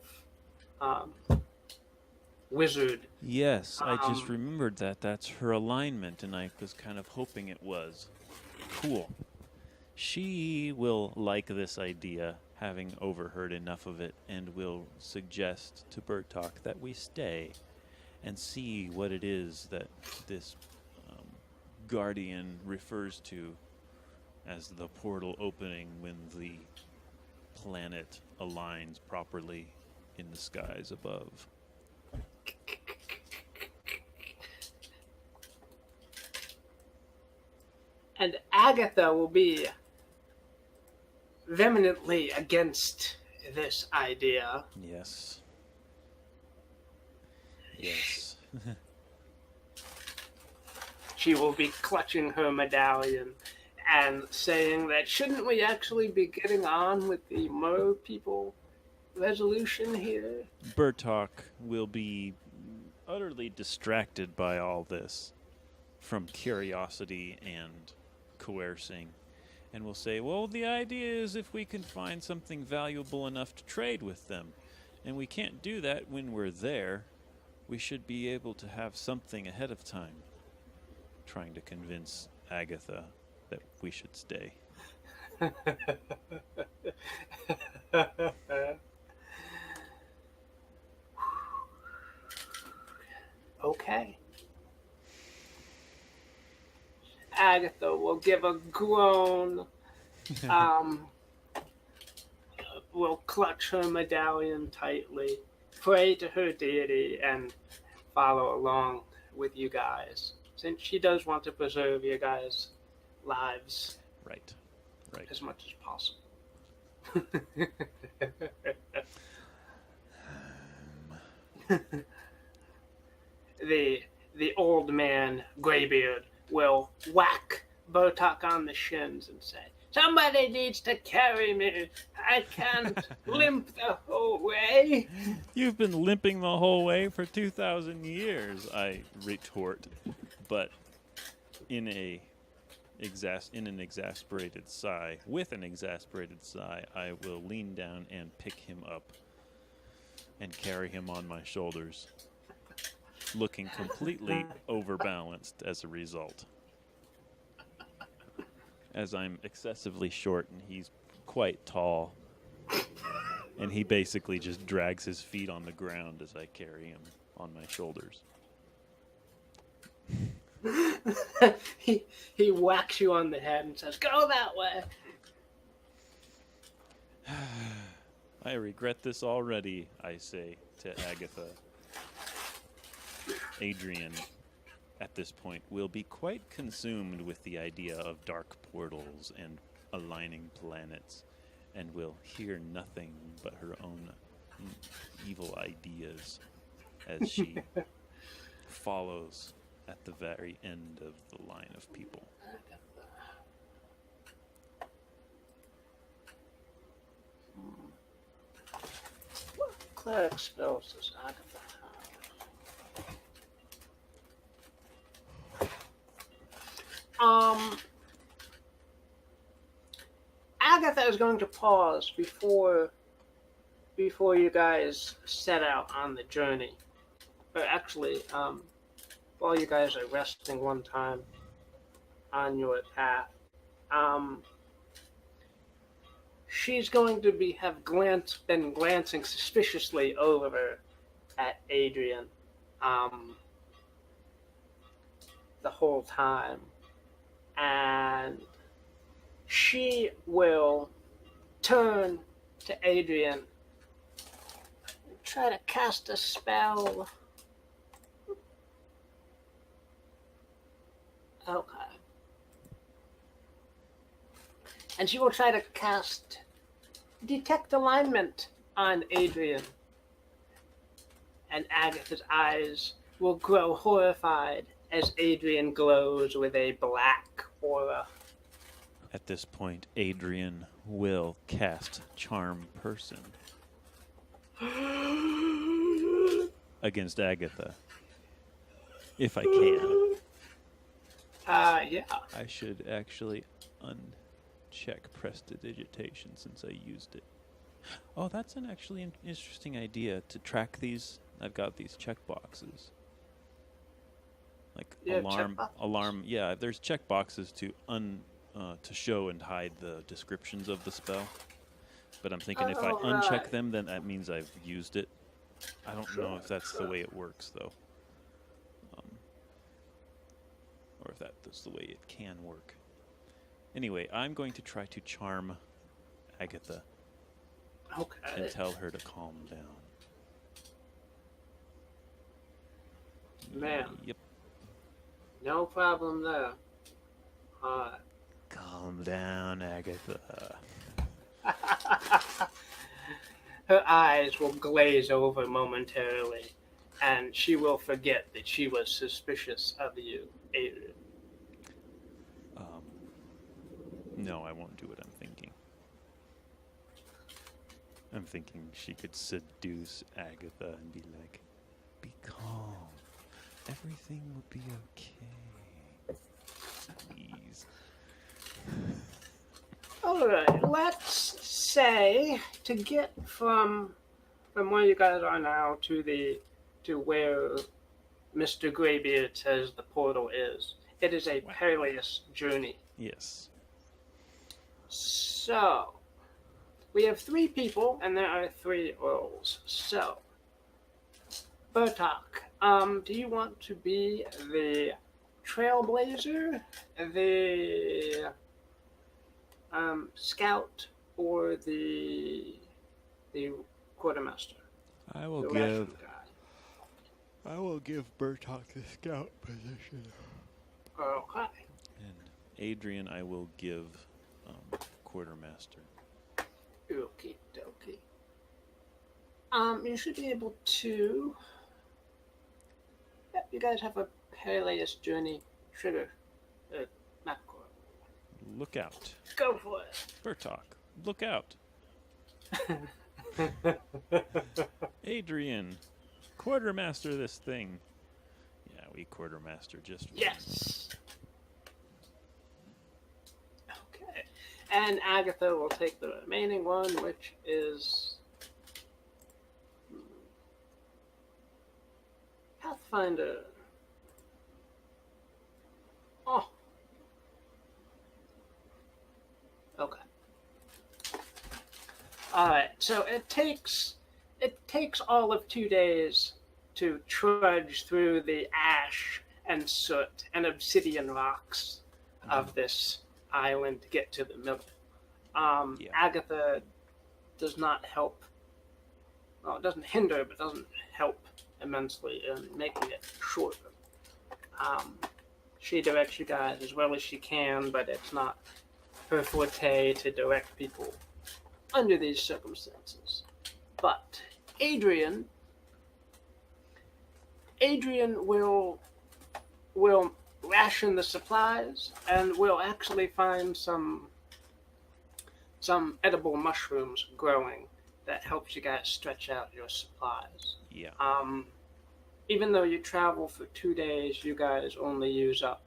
wizard. Yes, I just remembered that. That's her alignment, and I was kind of hoping it was. Cool. She will like this idea, having overheard enough of it, and will suggest to Bertok that we stay and see what it is that this guardian refers to as the portal opening when the planet aligns properly in the skies above. And Agatha will be vehemently against this idea. Yes. Yes. She will be clutching her medallion and saying that shouldn't we actually be getting on with the mer people resolution here? Bertok will be utterly distracted by all this from curiosity and coercing, and will say, well, the idea is if we can find something valuable enough to trade with them, and we can't do that when we're there, we should be able to have something ahead of time, trying to convince Agatha that we should stay. Okay. Agatha will give a groan, will clutch her medallion tightly, pray to her deity, and follow along with you guys, since she does want to preserve your guys' lives Right. as much as possible. The old man, Greybeard, will whack Bertok on the shins and say, "Somebody needs to carry me. I can't limp the whole way." You've been limping the whole way for 2,000 years, I retort, but in an exasperated sigh, I will lean down and pick him up and carry him on my shoulders, looking completely overbalanced as a result, as I'm excessively short and he's quite tall, and he basically just drags his feet on the ground as I carry him on my shoulders. he whacks you on the head and says, "Go that way." I regret this already, I say to Agatha. Adrian, at this point, will be quite consumed with the idea of dark portals and aligning planets, and will hear nothing but her own evil ideas as she follows at the very end of the line of people. What cleric spells does Agatha have? Agatha is going to pause before you guys set out on the journey. Or actually, while you guys are resting one time on your path, she's going to been glancing suspiciously over at Adrian the whole time, and she will turn to Adrian and try to cast a spell. Okay. And she will try to cast Detect Alignment on Adrian. And Agatha's eyes will grow horrified as Adrian glows with a black aura. At this point, Adrian will cast Charm Person against Agatha, if I can. Yeah. I should actually uncheck prestidigitation since I used it. Oh, that's an actually interesting idea to track these. I've got these checkboxes. Like alarm. Yeah, there's checkboxes to show and hide the descriptions of the spell. But I'm thinking if I uncheck them, then that means I've used it. I don't know if that's the way it works, though. Or if that's the way it can work. Anyway, I'm going to try to charm Agatha. Okay. And tell her to calm down. Ma'am. Yep. No problem there. Calm down, Agatha. Her eyes will glaze over momentarily, and she will forget that she was suspicious of you, Adrian. Um, no, I won't do what I'm thinking. I'm thinking she could seduce Agatha and be like, be calm. Everything will be okay. Please. All right, let's say to get from where you guys are now to where Mr. Greybeard says the portal is. It is a perilous journey. Yes. So we have 3 people, and there are 3 roles. So, Bertok, do you want to be the trailblazer, the scout, or the quartermaster? I will The give ration guy. Bertok the scout position. Okay. And Adrian, I will give quartermaster. Okie dokie. You should be able to. Yep, you guys have a perilous journey trigger. Macro. Look out. Go for it. Bertok, look out. Adrian, quartermaster this thing. Yeah, we quartermaster just fine. Yes. Okay. And Agatha will take the remaining one, which is Pathfinder. Oh. Okay. Alright, so it takes all of 2 days to trudge through the ash and soot and obsidian rocks of this island to get to the middle. Agatha does not help. Well, it doesn't hinder, but doesn't help immensely in making it shorter. She directs you guys as well as she can, but it's not her forte to direct people under these circumstances. But Adrian will ration the supplies and will actually find some edible mushrooms growing that helps you guys stretch out your supplies. Yeah. Even though you travel for 2 days, you guys only use up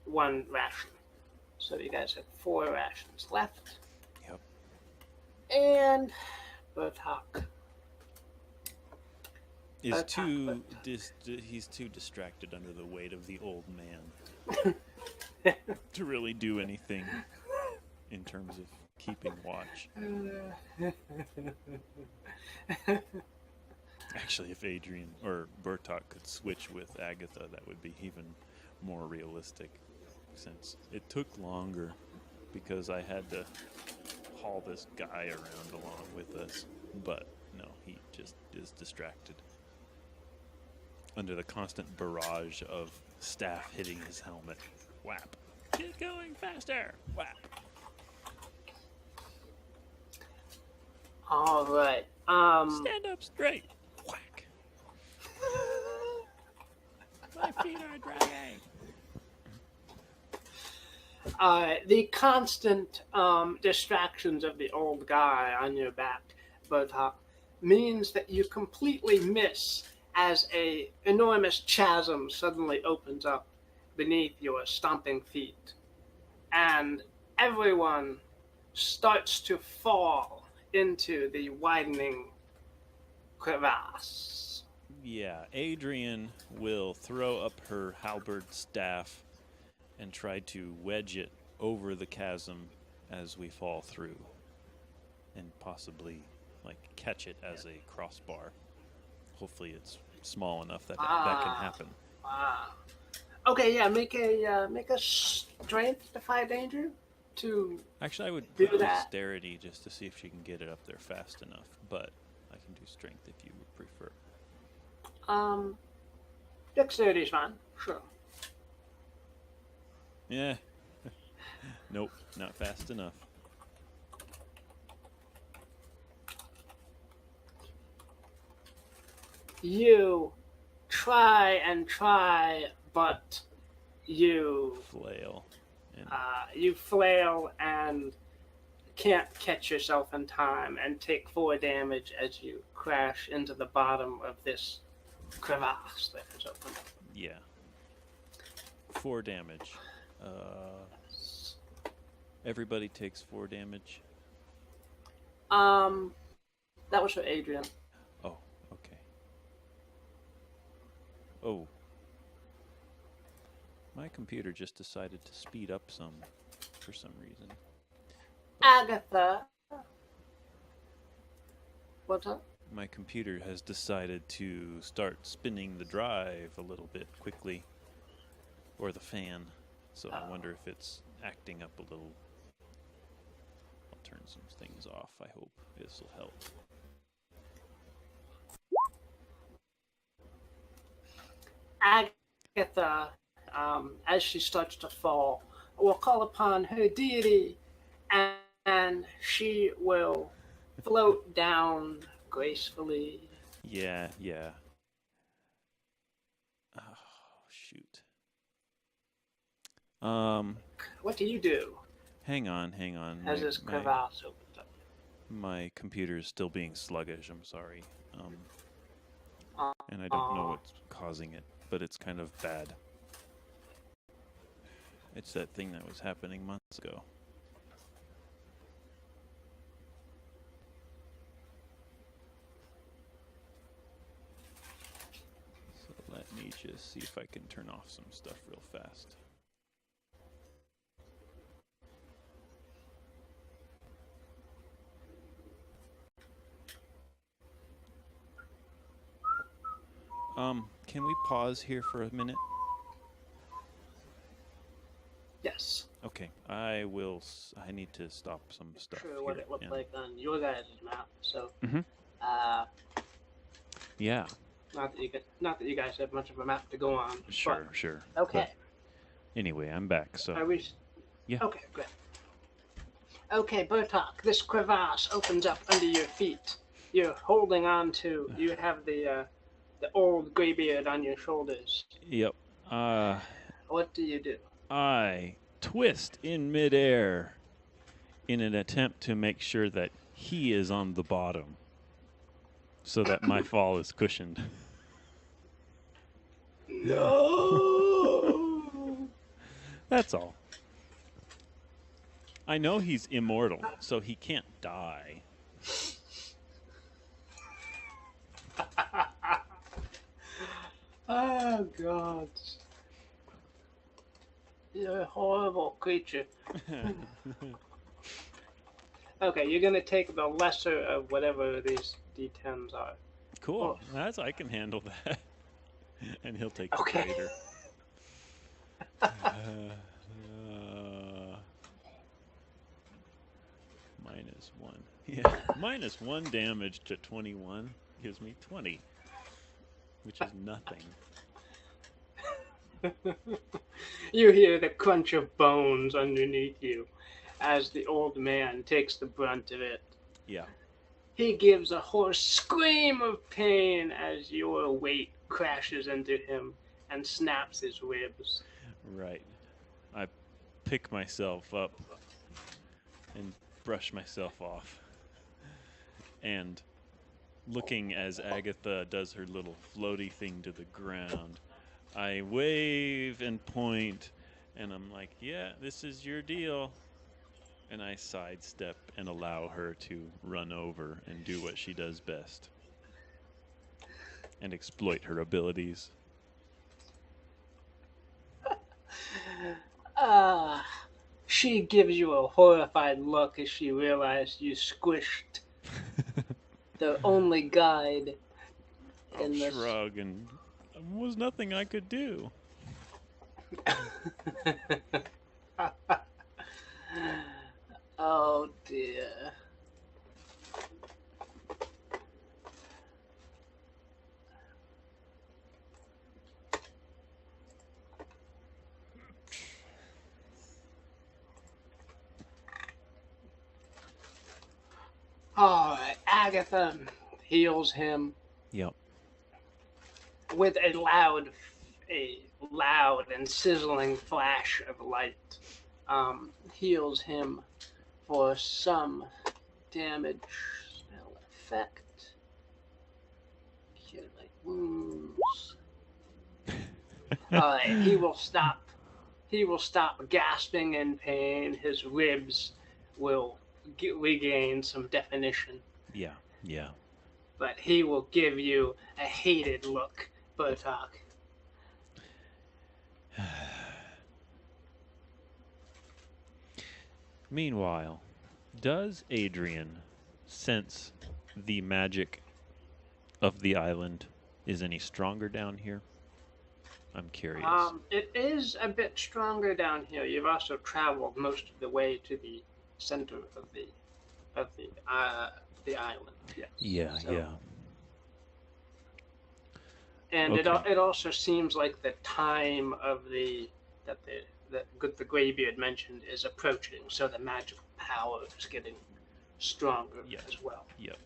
one ration. So you guys have 4 rations left. Yep. And Bertok. He's too distracted under the weight of the old man to really do anything in terms of keeping watch. Actually, if Adrian or Bertok could switch with Agatha, that would be even more realistic, since it took longer because I had to haul this guy around along with us. But no, he just is distracted under the constant barrage of staff hitting his helmet. Whap. Get going faster. Whap. All right. Stand up straight. Whack. My feet are dragging. The constant distractions of the old guy on your back, Bertok, means that you completely miss as a enormous chasm suddenly opens up beneath your stomping feet, and everyone starts to fall into the widening crevasse. Yeah, Adrian will throw up her halberd staff and try to wedge it over the chasm as we fall through, and possibly catch it as a crossbar. Hopefully it's small enough that that can happen. Okay, yeah, make a strength defy danger to. Actually, I would do put that. dexterity just to see if she can get it up there fast enough, but I can do strength if you would prefer. Dexterity is fine. Sure. Yeah. Nope, not fast enough. You try and try, but you Flail. And you flail and can't catch yourself in time and take 4 damage as you crash into the bottom of this crevasse that is open. yeah. 4 damage. Everybody takes 4 damage. That was for Adrian. Oh, okay. Oh. My computer just decided to speed up some for some reason. Agatha. What's up? My computer has decided to start spinning the drive a little bit quickly. Or the fan. So I wonder if it's acting up a little. I'll turn some things off. I hope this will help. Agatha, as she starts to fall, will call upon her deity, and she will float down gracefully. Yeah. Oh, shoot. What do you do Hang on. as this crevasse opens up? My computer is still being sluggish, I'm sorry. And I don't know what's causing it, but it's kind of bad. It's that thing that was happening months ago. So let me just see if I can turn off some stuff real fast. Can we pause here for a minute? Yes. Okay, I need to stop some stuff. Sure, what here. it looked like on your guys' map. So, Yeah. not that you guys have much of a map to go on. Sure. Okay. But anyway, I'm back. So. Are we? Yeah. Okay, good. Okay, Bertok, this crevasse opens up under your feet. You're holding on to. You have the old graybeard on your shoulders. Yep. What do you do? I twist in midair in an attempt to make sure that he is on the bottom so that my fall is cushioned. No! That's all. I know he's immortal, so he can't die. Oh, God. You're a horrible creature. Okay, you're going to take the lesser of whatever these D10s are. Cool. I can handle that. And he'll take the Okay. greater. -1. Yeah. -1 damage to 21 gives me 20. Which is nothing. You hear the crunch of bones underneath you as the old man takes the brunt of it. Yeah. He gives a hoarse scream of pain as your weight crashes into him and snaps his ribs. Right. I pick myself up and brush myself off. And looking as Agatha does her little floaty thing to the ground, I wave and point, and I'm like, yeah, this is your deal. And I sidestep and allow her to run over and do what she does best. And exploit her abilities. She gives you a horrified look as she realized you squished the only guide in this. Shrug, and there was nothing I could do. Oh dear. All right, Agatha heals him Yep. with a loud and sizzling flash of light. Heals him for some damage spell effect. Cure light wounds. He will stop. He will stop gasping in pain. His ribs will regain some definition. Yeah. Yeah. But he will give you a hated look, Bertok. Meanwhile, does Adrian sense the magic of the island is any stronger down here? I'm curious. It is a bit stronger down here. You've also traveled most of the way to the center of the island. Yes. Yeah, So- yeah. And Okay. it also seems like the time of the Greybeard mentioned is approaching, so the magical power is getting stronger Yeah. as well. Yep.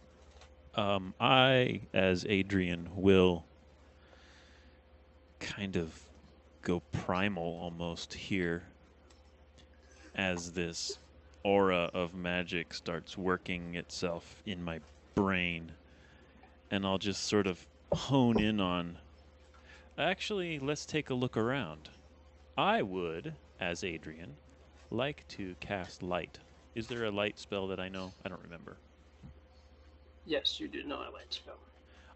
I, as Adrian, will kind of go primal almost here as this aura of magic starts working itself in my brain. And I'll just sort of hone in on, actually, let's take a look around. I would, as Adrian, like to cast light. Is there a light spell that I know? I don't remember. Yes, you do know a light spell.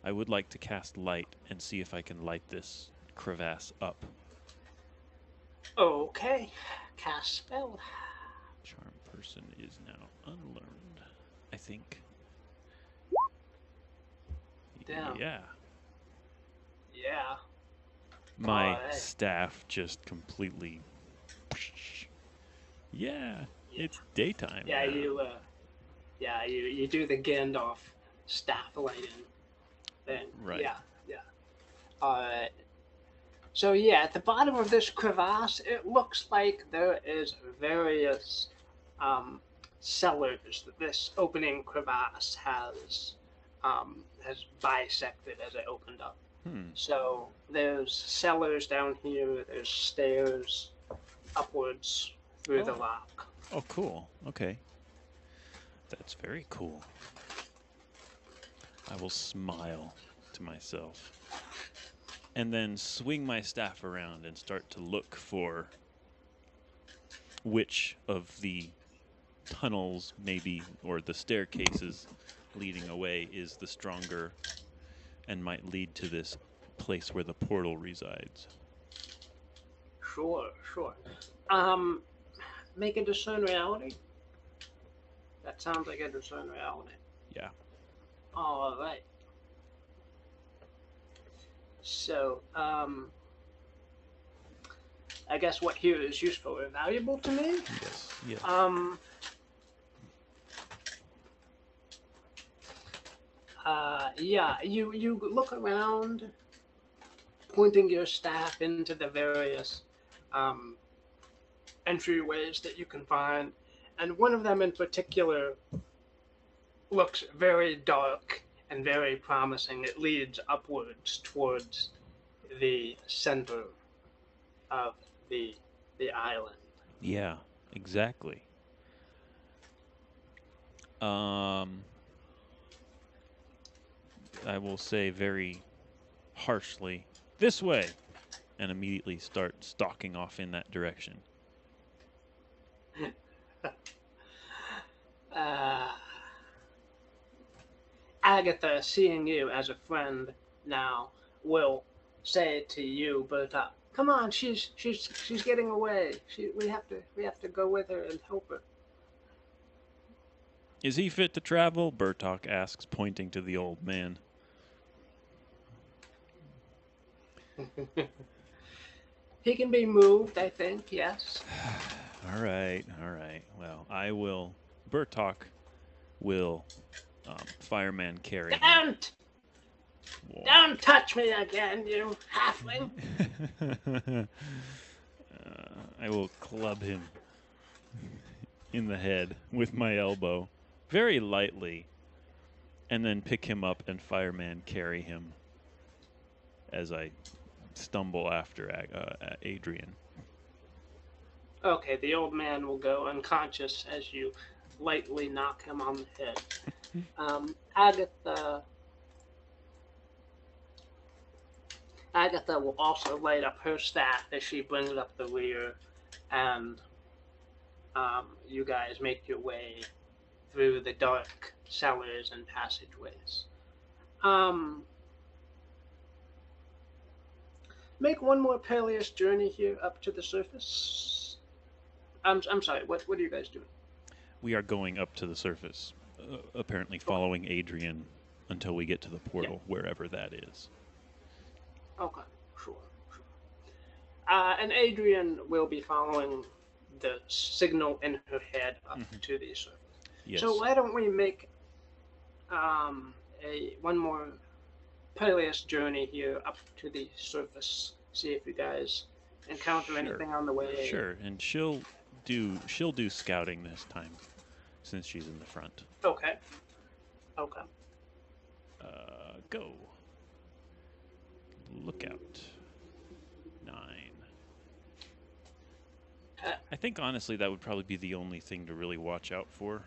I would like to cast light and see if I can light this crevasse up. Okay, cast spell. Charm person is now unlearned, I think. Damn. Yeah. Yeah. My Alright. staff just completely... Yeah, it's daytime Yeah, now. you do the Gandalf staff lighting thing. Right. Yeah. So yeah, at the bottom of this crevasse, it looks like there is various cellars that this opening crevasse has bisected as it opened up. So there's cellars down here. There's stairs upwards through the rock. Oh, cool. Okay. That's very cool. I will smile to myself and then swing my staff around and start to look for which of the tunnels maybe or the staircases leading away is the stronger and might lead to this place where the portal resides. Sure. Make a discern reality. That sounds like a discern reality. Yeah. All right. So, I guess what here is useful or valuable to me. Yes. Yes. You look around, pointing your staff into the various entryways that you can find, and one of them in particular looks very dark and very promising. It leads upwards towards the center of the island. Yeah, exactly. I will say very harshly, this way, and immediately start stalking off in that direction. Agatha, seeing you as a friend now, will say to you, but come on, she's getting away. We have to go with her and help her. Is he fit to travel? Bertok asks, pointing to the old man. He can be moved, I think. Yes. All right. Well, I will. Bertok will fireman carry him. Don't touch me again, you halfling. I will club him in the head with my elbow, very lightly, and then pick him up and fireman carry him as I stumble after Adrian. Okay, the old man will go unconscious as you lightly knock him on the head. Agatha will also light up her staff as she brings up the rear, and you guys make your way through the dark cellars and passageways. Make one more perilous journey here up to the surface. I'm sorry. What are you guys doing? We are going up to the surface, apparently following Adrian until we get to the portal, wherever that is. Okay, sure. And Adrian will be following the signal in her head up to the surface. Yes. So why don't we make one more perilous journey here up to the surface? See if you guys encounter anything on the way. Sure, and she'll do scouting this time, since she's in the front. Okay. Go. Look out. 9. I think honestly that would probably be the only thing to really watch out for.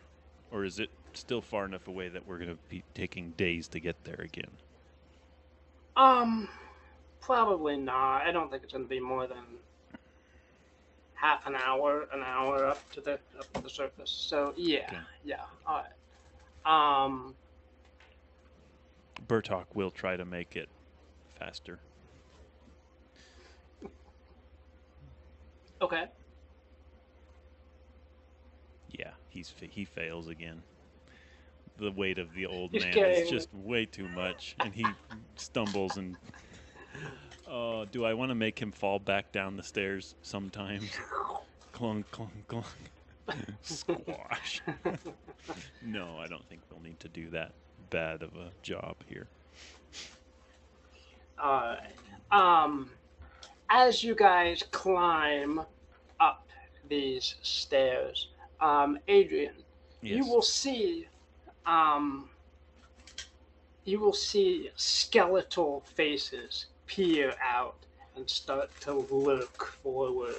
Or is it still far enough away that we're going to be taking days to get there again? Probably not. I don't think it's going to be more than half an hour up to the surface. So yeah. All right. Bertok will try to make it faster. Okay. Yeah, he fails again. The weight of the old He's man carrying is just way too much, and he stumbles and. Do I want to make him fall back down the stairs sometimes? Clunk, clunk, clunk. Squash. No, I don't think we'll need to do that bad of a job here. All right. As you guys climb up these stairs, Adrian, Yes. you will see skeletal faces peer out and start to look forward.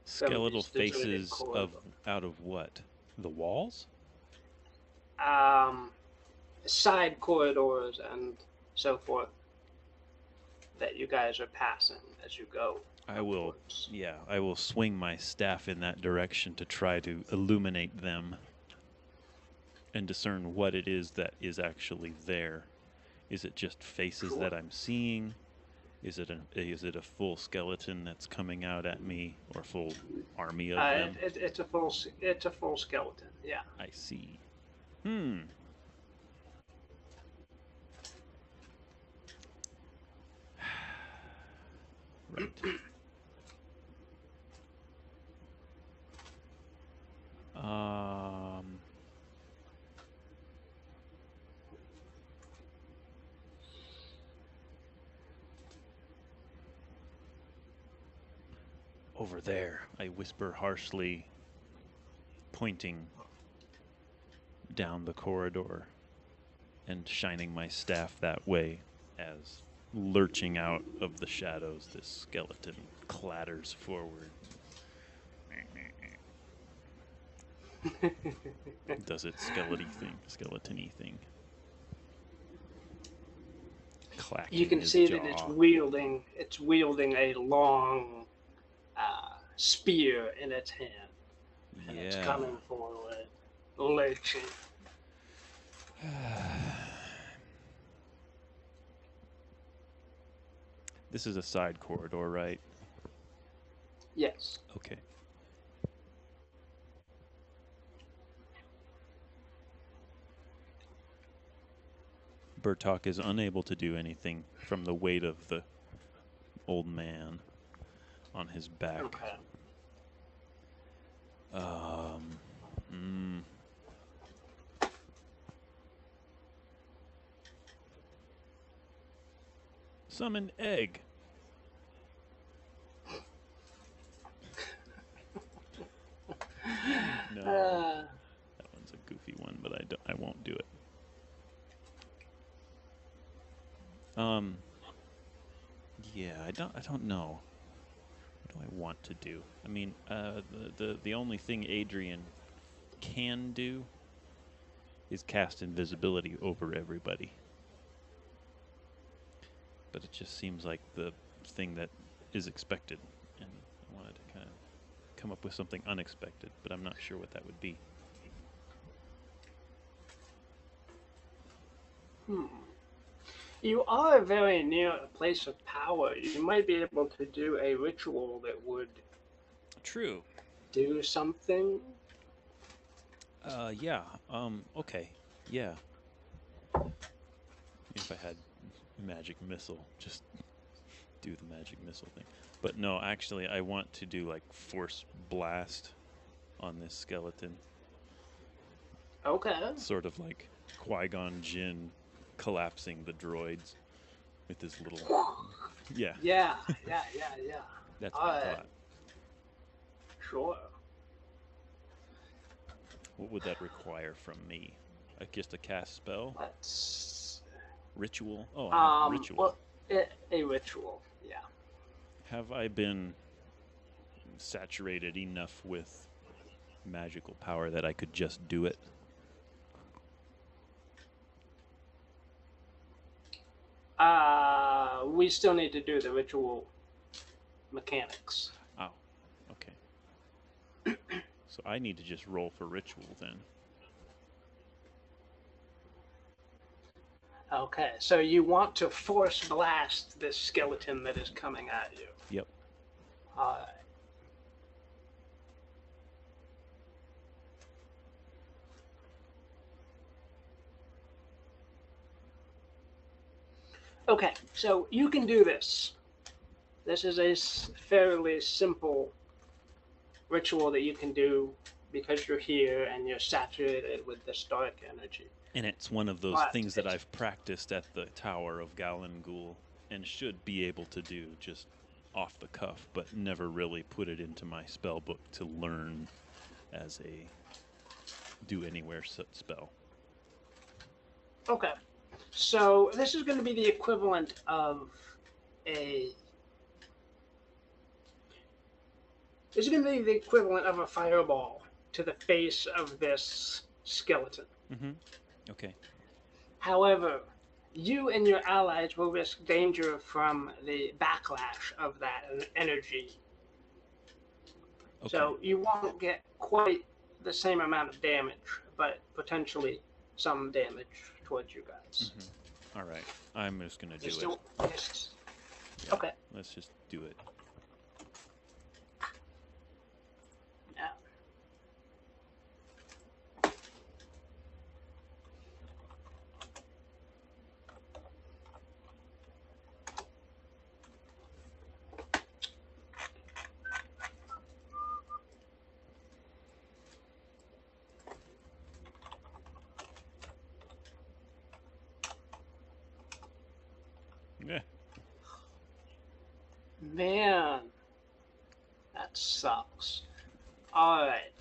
Skeletal faces out of what? The walls? Side corridors and so forth that you guys are passing as you go. I will swing my staff in that direction to try to illuminate them and discern what it is that is actually there. Is it just faces that I'm seeing? Is it a full skeleton that's coming out at me, or a full army of them? It's a full skeleton. Yeah. I see. Right. Over there, I whisper harshly, pointing down the corridor and shining my staff that way as, lurching out of the shadows, this skeleton clatters forward. Does its skeletony thing. Clacking You can his see jaw. that it's wielding a long spear in its hand. And it's coming forward, lurching. This is a side corridor, right? Yes. Okay. Bertok is unable to do anything from the weight of the old man on his back. Okay. Summon egg. No, that one's a goofy one, but I won't do it. Um, yeah, I don't know. What do I want to do? I mean, the only thing Adrian can do is cast invisibility over everybody. But it just seems like the thing that is expected, and I wanted to kind of come up with something unexpected, but I'm not sure what that would be. You are very near a place of power. You might be able to do a ritual that would True. do something. Yeah. Okay. Yeah. If I had magic missile, just do the magic missile thing. But no, actually, I want to do like force blast on this skeleton. Okay. Sort of like Qui-Gon Jinn collapsing the droids with his little. Yeah. Yeah. That's All my right. thought. Sure. What would that require from me? Just a cast spell? Let's. Ritual? Oh, I have ritual. Well, a ritual. Yeah. Have I been saturated enough with magical power that I could just do it? We still need to do the ritual mechanics. Oh, okay. So I need to just roll for ritual then. Okay, so you want to force blast this skeleton that is coming at you. Yep. Alright. Okay, so you can do this. This is a fairly simple ritual that you can do because you're here and you're saturated with this dark energy. And it's one of those But things that I've practiced at the Tower of Galangul and should be able to do just off the cuff, but never really put it into my spell book to learn as a do anywhere spell. Okay, so this is going to be the equivalent of a. This is going to be the equivalent of a fireball to the face of this skeleton. Mm-hmm. Okay. However, you and your allies will risk danger from the backlash of that energy. Okay. So you won't get quite the same amount of damage, but potentially some damage towards you guys. Mm-hmm. All right. I'm just going to do Just it. Yeah, okay. Let's just do it. Yeah. Yeah. Man, that sucks. Alright.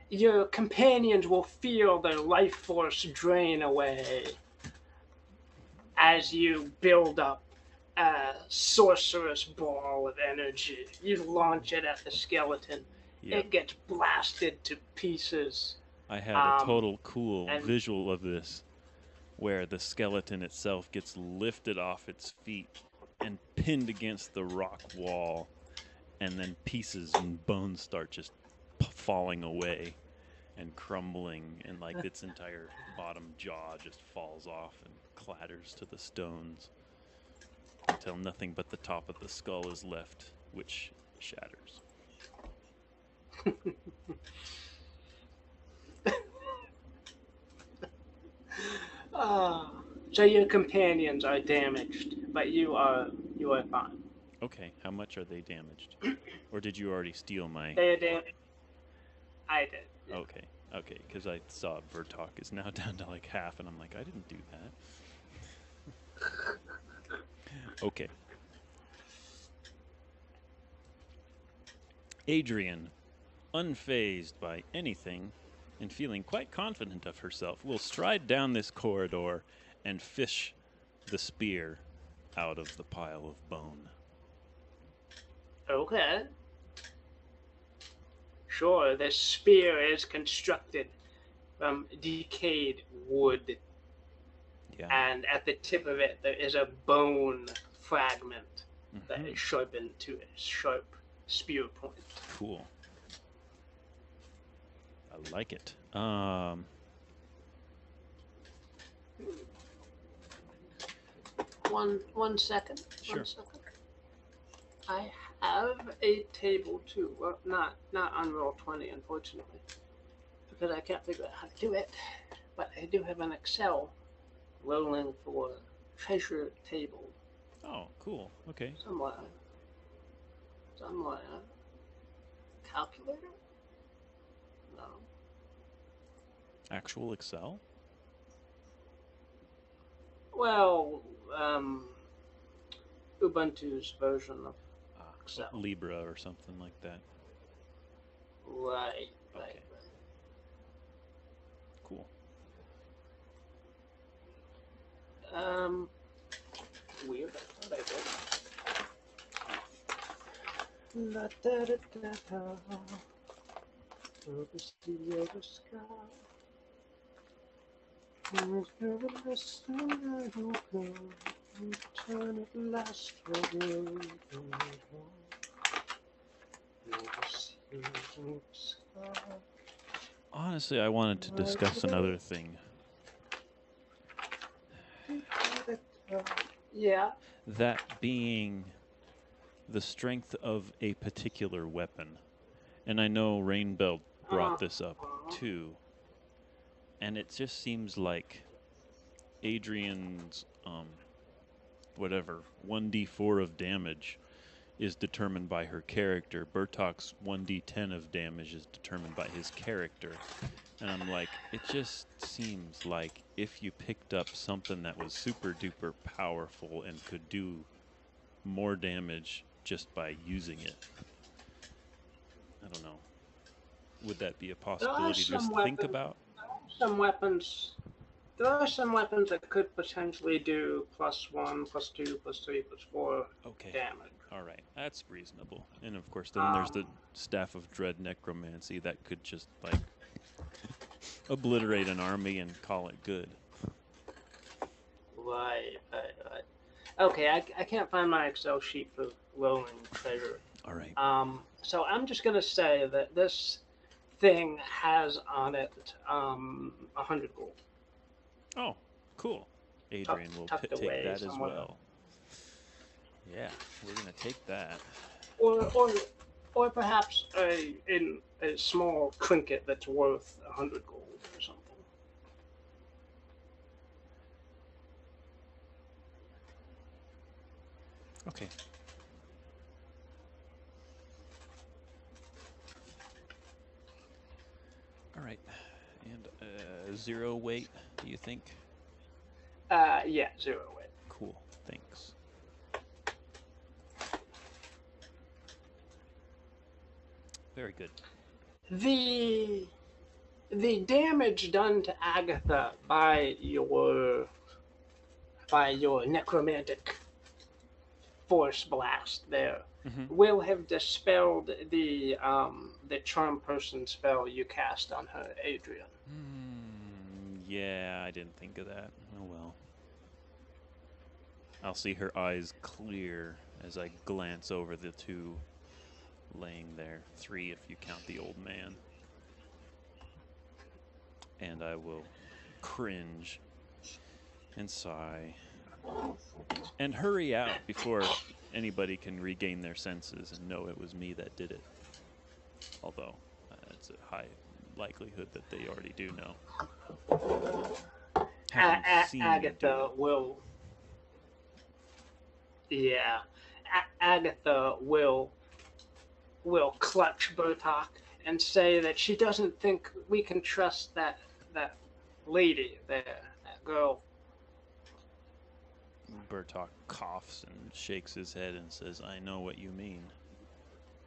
Your companions will feel their life force drain away as you build up a sorcerous ball of energy. You launch it at the skeleton. Yep. It gets blasted to pieces. I had a total cool and- visual of this where the skeleton itself gets lifted off its feet and pinned against the rock wall, and then pieces and bones start just falling away and crumbling, and like its entire bottom jaw just falls off and clatters to the stones until nothing but the top of the skull is left, which shatters. So your companions are damaged, but you are fine. Okay, how much are they damaged? Or did you already steal my... They are damaged. I did. Yeah. Okay, because I saw Bertok is now down to like half, and I'm like, I didn't do that. Okay. Adrian, unfazed by anything and feeling quite confident of herself, will stride down this corridor and fish the spear out of the pile of bone. Okay. Sure, this spear is constructed from decayed wood, Yeah. and at the tip of it there is a bone fragment that Mhm. is sharpened to a sharp spear point. Cool. I like it. One second. Sure. 1 second. I have a table too. Well, not on Roll20, unfortunately, because I can't figure out how to do it. But I do have an Excel rolling for treasure table Oh, cool. Okay. somewhere. Calculator? No. Actual Excel? Well, Ubuntu's version of Excel. Libra or something like that. Right. Okay. Cool. Weird. I thought I did. La da da da da. Over the sky. Turn at last Honestly, I wanted to discuss another thing. Yeah. That being the strength of a particular weapon. And I know Reanbell brought this up too. And it just seems like Adrian's, 1d4 of damage is determined by her character. Bertok's 1d10 of damage is determined by his character. And I'm like, it just seems like if you picked up something that was super duper powerful and could do more damage just by using it. I don't know. Would that be a possibility to just think about? Some weapons. There are some weapons that could potentially do +1, +2, +3, +4 damage. All right, that's reasonable. And of course, then there's the Staff of Dread Necromancy that could just like obliterate an army and call it good. Right. Okay, I can't find my Excel sheet for rolling treasure. All right. So I'm just gonna say that this thing has on it 100 gold. Oh, cool. Adrian will take that somewhere. As well. Yeah, we're gonna take that. Or perhaps a small trinket that's worth 100 gold or something. Okay. All right. And 0 weight, do you think? Yeah, 0 weight. Cool. Thanks. Very good. The damage done to Agatha by your necromantic force blast there will have dispelled the charm person spell you cast on her, Adrian. Yeah, I didn't think of that. Oh well. I'll see her eyes clear as I glance over the two laying there. 3 if you count the old man. And I will cringe and sigh and hurry out before anybody can regain their senses and know it was me that did it. Although it's a high likelihood that they already do know. Agatha will. Yeah, Agatha will clutch Bertok and say that she doesn't think we can trust that lady there, that girl. Bertok coughs and shakes his head and says, I know what you mean.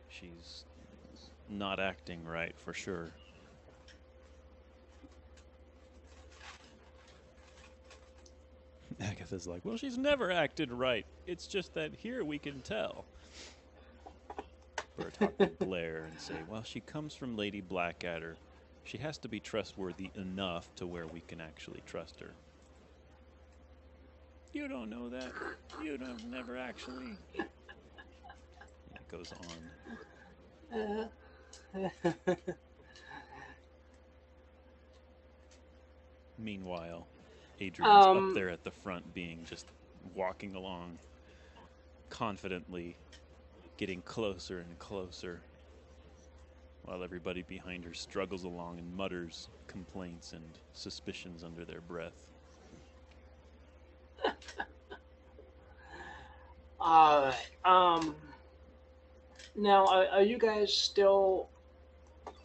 She's not acting right for sure. Agatha's like, well, she's never acted right. It's just that here we can tell. Bertok will glare and say, well, she comes from Lady Blackadder. She has to be trustworthy enough to where we can actually trust her. You don't know that. You don't never actually. It goes on. Meanwhile, Adrian's up there at the front just walking along confidently, getting closer and closer, while everybody behind her struggles along and mutters complaints and suspicions under their breath. Alright, now, are you guys still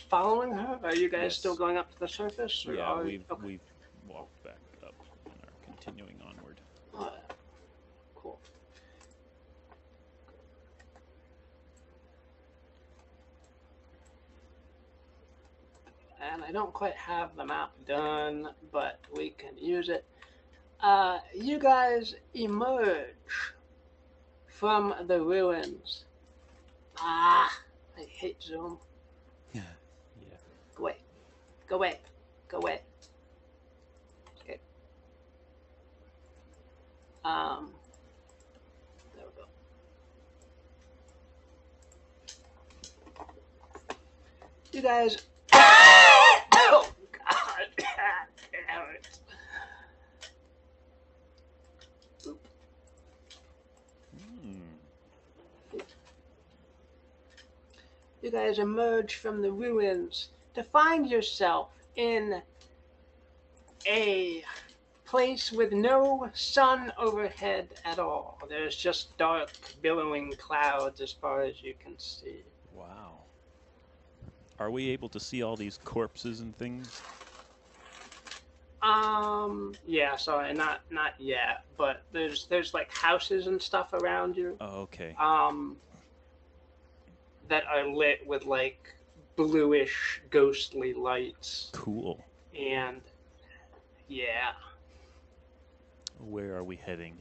following her? Are you guys still going up to the surface? Or yeah, we've walked back up and are continuing onward. Cool. And I don't quite have the map done, but we can use it. You guys emerge from the ruins. I hate Zoom. Yeah. Go away. Go away. Go away. Okay. There we go. You guys. Oh, God. Damn it. Oop. You guys emerge from the ruins to find yourself in a place with no sun overhead at all. There's just dark, billowing clouds as far as you can see. Wow. Are we able to see all these corpses and things? Yeah, sorry, not yet, but there's like houses and stuff around you. Oh, okay. That are lit with like bluish, ghostly lights. Cool. And yeah. Where are we heading?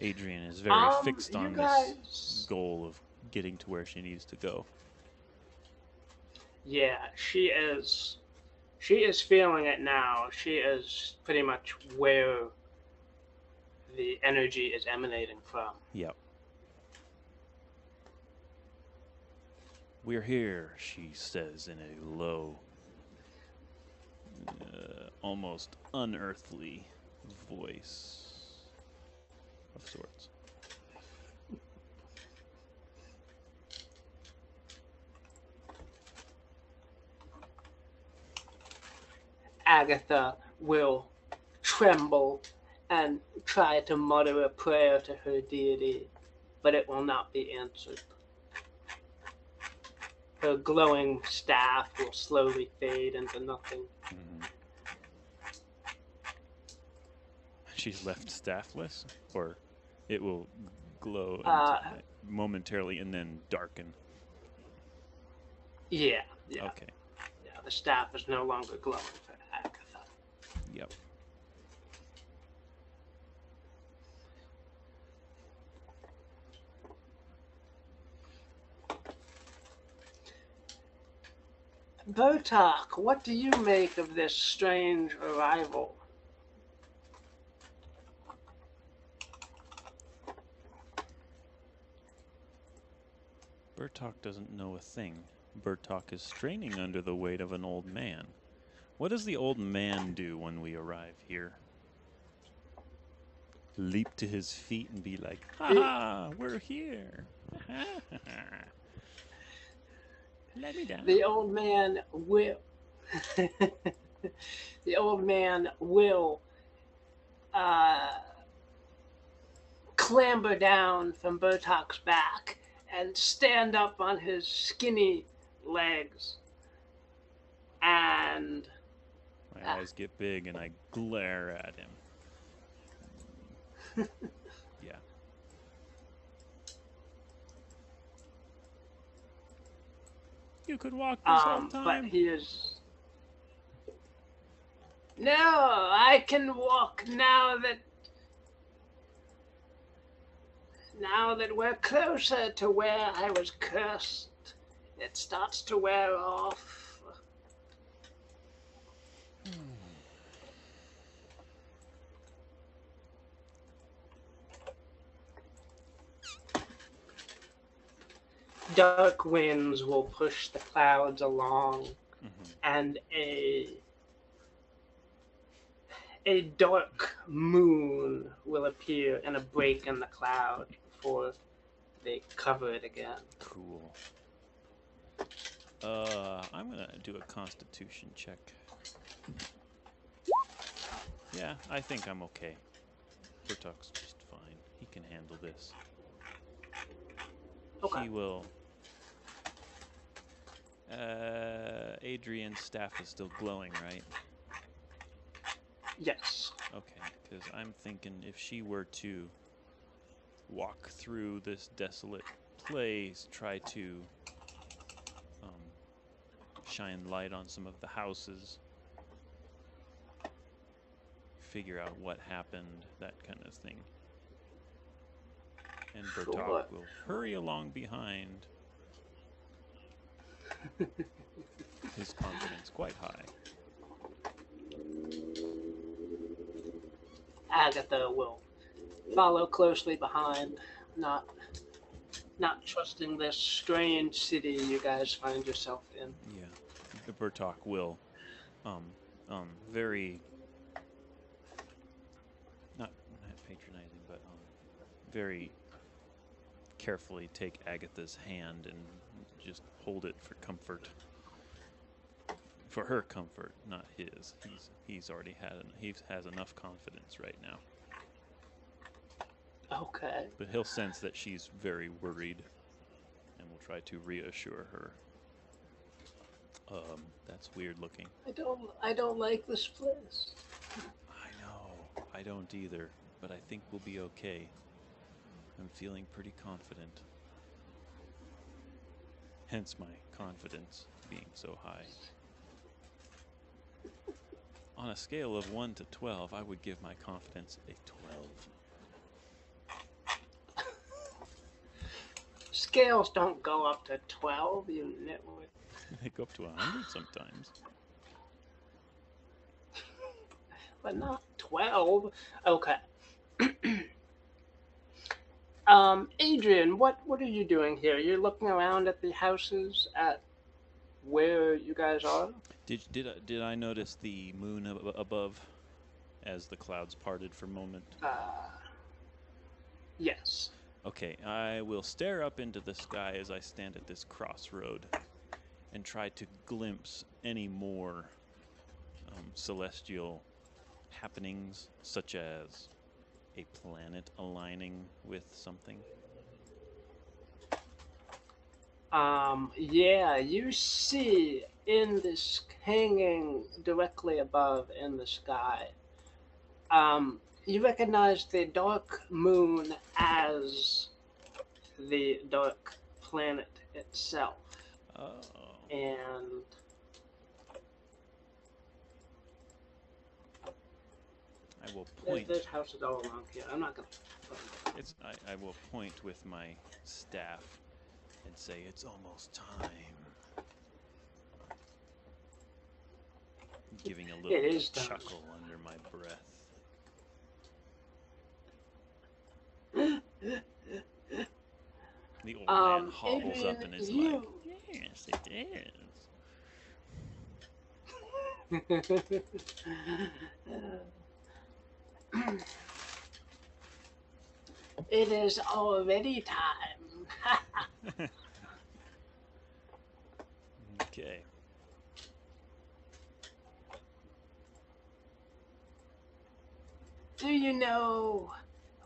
Adrian is very fixed on this goal of getting to where she needs to go. Yeah, she is feeling it now. She is pretty much where the energy is emanating from. Yep. We're here, she says in a low, almost unearthly voice of sorts. Agatha will tremble and try to mutter a prayer to her deity, but it will not be answered. Her glowing staff will slowly fade into nothing. Mm-hmm. She's left staffless? Or it will glow momentarily and then darken? Yeah. Okay. Yeah, the staff is no longer glowing for Agatha. Yep. Bertok, what do you make of this strange arrival? Bertok doesn't know a thing. Bertok is straining under the weight of an old man. What does the old man do when we arrive here? Leap to his feet and be like, "Ha! We're here! Let me down." The old man will. The old man will clamber down from Bertok's back and stand up on his skinny legs. And my eyes get big and I glare at him. Yeah. You could walk this whole time. But he is. No, I can walk now that we're closer to where I was cursed. It starts to wear off. Dark winds will push the clouds along, and a dark moon will appear in a break in the cloud before they cover it again. Cool. I'm gonna do a constitution check. Yeah, I think I'm okay. Bertok's just fine. He can handle this. Okay. He will. Adrian's staff is still glowing, right? Yes. Okay, because I'm thinking if she were to walk through this desolate place, try to shine light on some of the houses, figure out what happened, that kind of thing. And Bertok will hurry along behind. His confidence quite high. Agatha will follow closely behind, not trusting this strange city you guys find yourself in. Yeah, Bertok will, very not patronizing, but very carefully take Agatha's hand and just hold it for comfort. For her comfort, not his. He's already he has enough confidence right now. Okay. But he'll sense that she's very worried, and will try to reassure her. That's weird looking. I don't like this place. I know. I don't either, but I think we'll be okay. I'm feeling pretty confident. Hence my confidence being so high. On a scale of 1 to 12, I would give my confidence a 12. Scales don't go up to 12, you nitwit. They go up to 100 sometimes. But not 12. Okay. Adrian, what are you doing here? You're looking around at the houses at where you guys are? Did I notice the moon above as the clouds parted for a moment? Yes. Okay, I will stare up into the sky as I stand at this crossroad and try to glimpse any more celestial happenings, such as a planet aligning with something. Yeah, you see in this hanging directly above in the sky, you recognize the dark moon as the dark planet itself. Oh. And I will point. There's houses all along here. I'm not gonna. I will point with my staff and say it's almost time. Giving a little chuckle under my breath. The old man hobbles Adrian, up and is like, "Yes, it is." It is already time. Okay. Do you know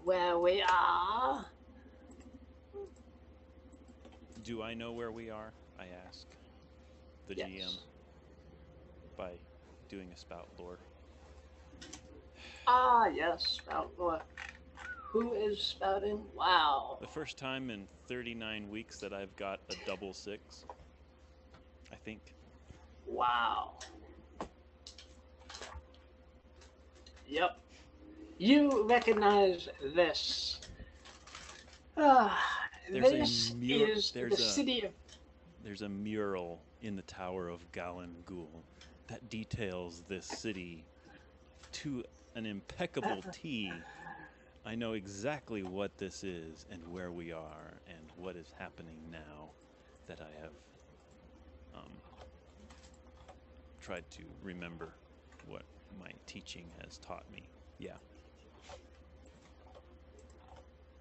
where we are? Do I know where we are? I ask the Yes. GM by doing a spout lore. Ah, yes, spout lore. Who is spouting? Wow. The first time in 39 weeks that I've got a double 6, I think. Wow. Yep. You recognize this. Ah, There's this is the city of. there's a mural in the Tower of Galangul that details this city to an impeccable T. I know exactly what this is and where we are and what is happening now that I have tried to remember what my teaching has taught me. Yeah.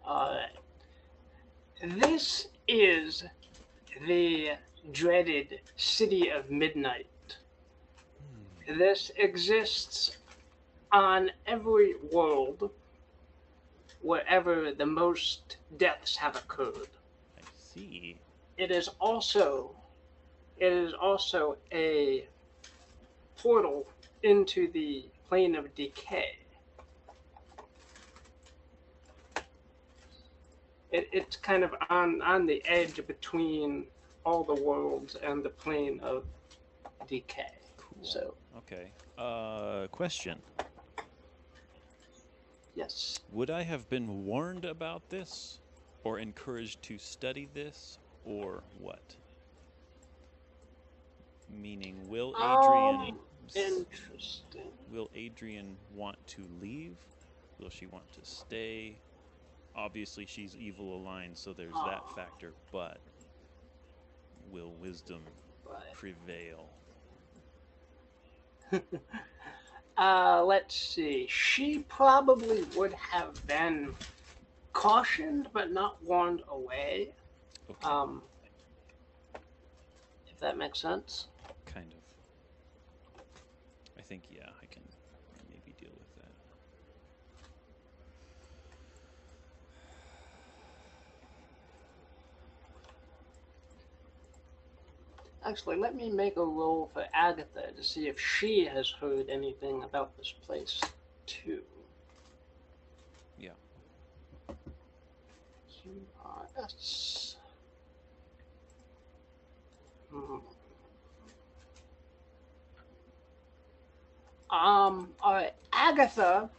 Alright. This is the dreaded City of Midnight. This exists on every world wherever the most deaths have occurred. I see. It is also a portal into the plane of decay. It's kind of on the edge between all the worlds and the plane of decay. Cool. So, okay. Question. yes. Would I have been warned about this or encouraged to study this or what? Meaning, will Interesting. Adrian want to leave? Will she want to stay? Obviously, she's evil aligned, so there's that factor, but will wisdom prevail? Let's see. She probably would have been cautioned, but not warned away. Okay. If that makes sense. Kind of. I think, yeah, I can maybe deal with that. Actually, let me make a roll for Agatha to see if she has heard anything about this place, too. Yeah. QRS. Alright, Agatha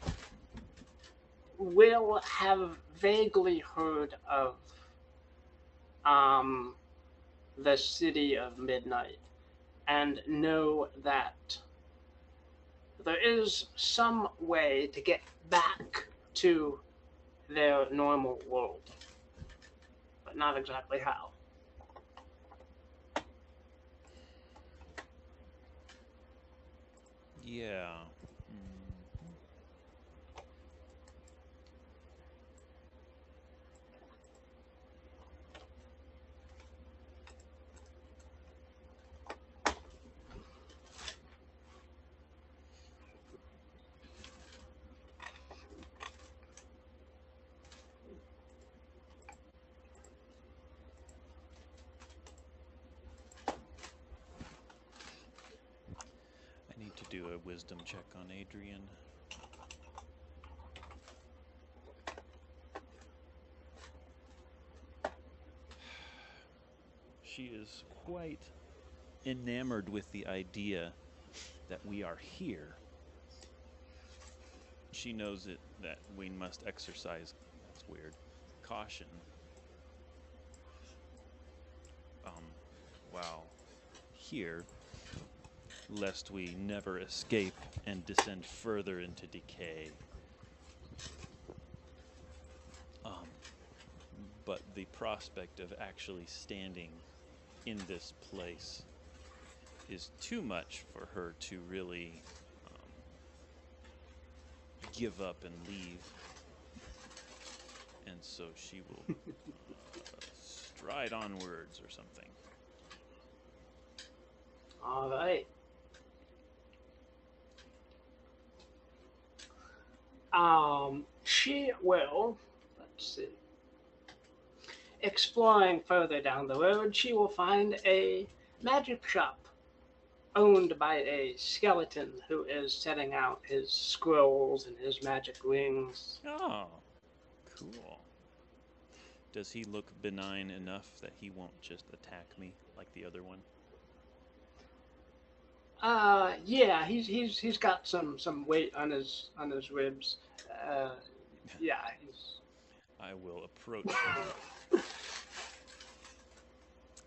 will have vaguely heard of, the City of Midnight and know that there is some way to get back to their normal world, but not exactly how. Yeah. I need to do a wisdom check on Adrian. She is quite enamored with the idea that we are here. She knows that we must exercise, that's weird, caution while here, lest we never escape and descend further into decay. But the prospect of actually standing in this place is too much for her to really give up and leave. And so she will stride onwards or something. All right. She will, let's see, exploring further down the road, she will find a magic shop owned by a skeleton who is setting out his scrolls and his magic rings. Oh, cool. Does he look benign enough that he won't just attack me like the other one? Yeah, he's got some weight on his ribs. Uh, yeah, he's. I will approach him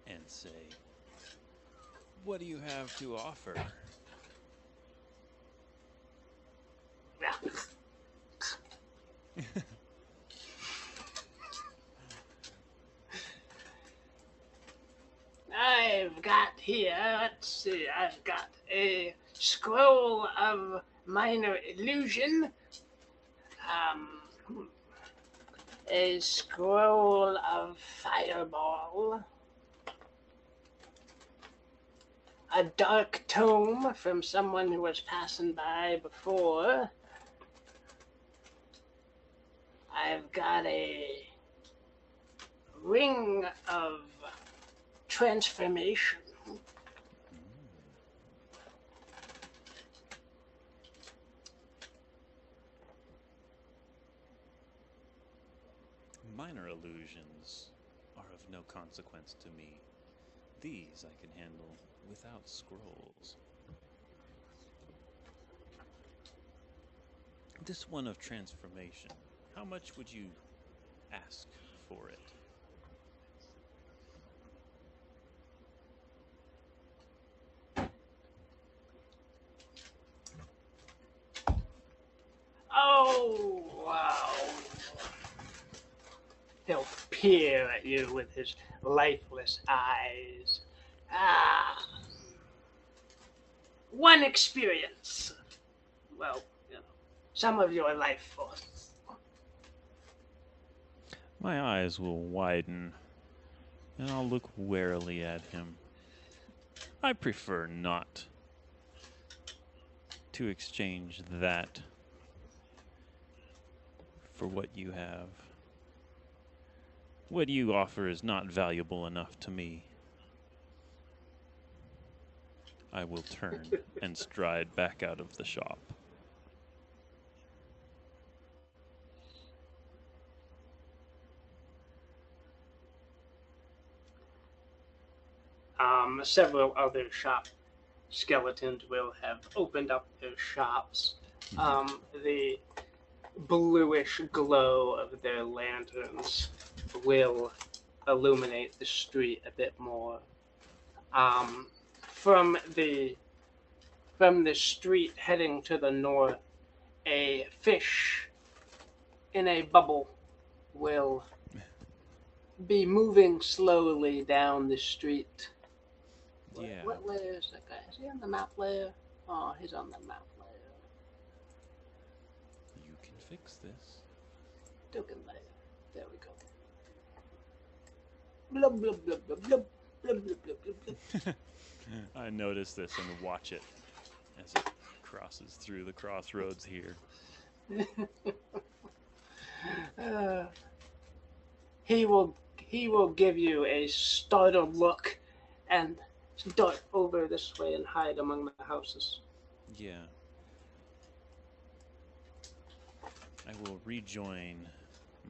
and say, "What do you have to offer?" I've got here. Let's see. I've got a scroll of minor illusion. Um, a scroll of fireball. A dark tome from someone who was passing by before. I've got a ring of transformation. Minor illusions are of no consequence to me. These I can handle without scrolls. This one of transformation, how much would you ask for it? Oh, wow. He'll peer at you with his lifeless eyes. Ah, one experience. Well, some of your life force. My eyes will widen, and I'll look warily at him. I prefer not to exchange that for what you have. What you offer is not valuable enough to me. I will turn and stride back out of the shop. Several other shop skeletons will have opened up their shops. The bluish glow of their lanterns will illuminate the street a bit more. Um, from the street heading to the north, a fish in a bubble will be moving slowly down the street. Yeah. What layer is that guy? Is he on the map layer? Oh, he's on the map layer. You can fix this. Token layer. There we go. Blub blub blub blub blub blub blub blub blub. I notice this and watch it as it crosses through the crossroads here. He will give you a startled look and dart over this way and hide among the houses. Yeah. I will rejoin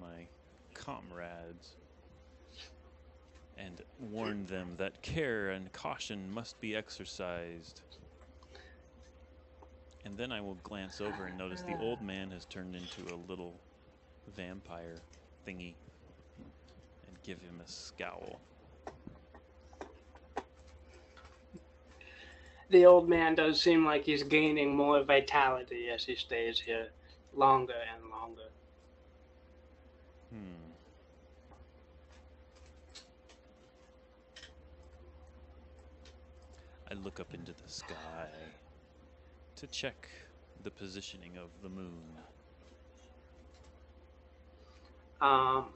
my comrades and warn them that care and caution must be exercised. And then I will glance over and notice the old man has turned into a little vampire thingy and give him a scowl. The old man does seem like he's gaining more vitality as he stays here longer and longer. I look up into the sky to check the positioning of the moon.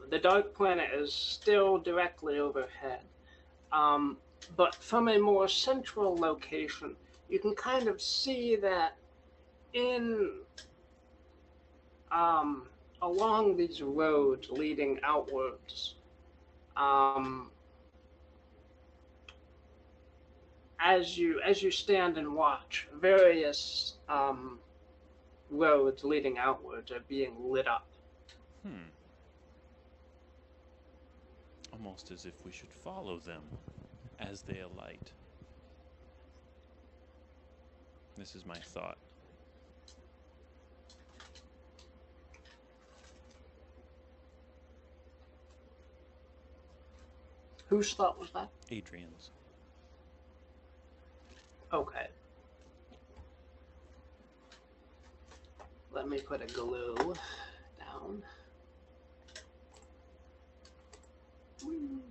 The dark planet is still directly overhead. But from a more central location, you can kind of see that along these roads leading outwards, as you stand and watch, various roads leading outwards are being lit up. Almost as if we should follow them as they alight. This is my thought. Whose thought was that? Adrian's. Okay. Let me put a glue down. Whee.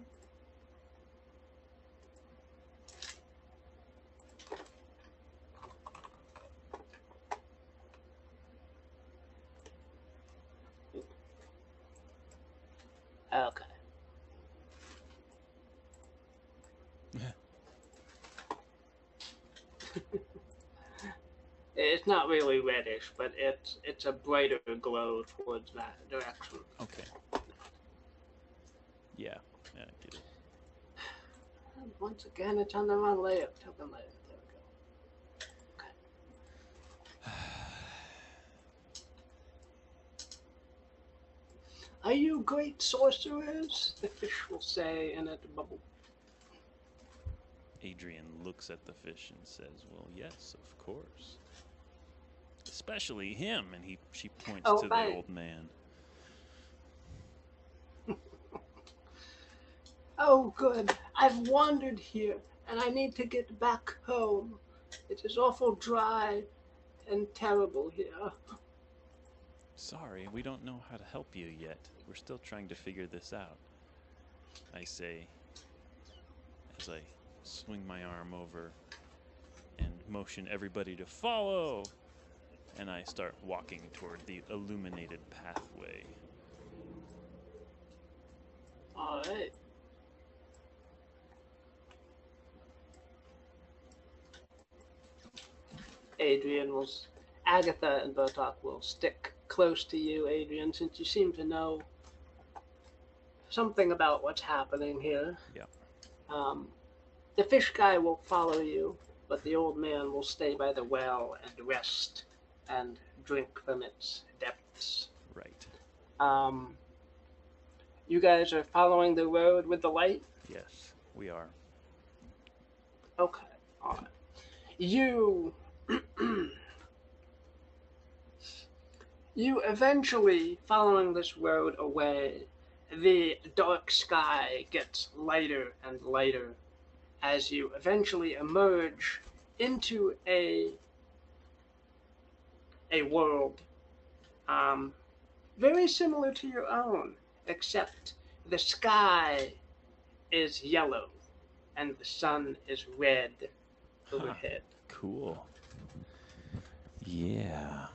Okay. It's not really reddish, but it's a brighter glow towards that direction. Okay. Yeah, I get it. And once again, it's on the wrong layer. Tell them later. There we go. Okay. Are you great sorcerers? The fish will say in a bubble. Adrian looks at the fish and says, "Well, yes, of course. Especially him." And she points to the old man. Oh, good. I've wandered here, and I need to get back home. It is awful dry and terrible here. Sorry, we don't know how to help you yet. We're still trying to figure this out, I say, as I swing my arm over and motion everybody to follow, and I start walking toward the illuminated pathway. All right. Agatha and Bertok will stick close to you, Adrian, since you seem to know something about what's happening here. Yeah. The fish guy will follow you, but the old man will stay by the well and rest and drink from its depths. Right. You guys are following the road with the light? Yes, we are. Okay. All right. You you eventually, following this road away, the dark sky gets lighter and lighter as you eventually emerge into a world very similar to your own, except the sky is yellow and the sun is red overhead. Cool. Yeah.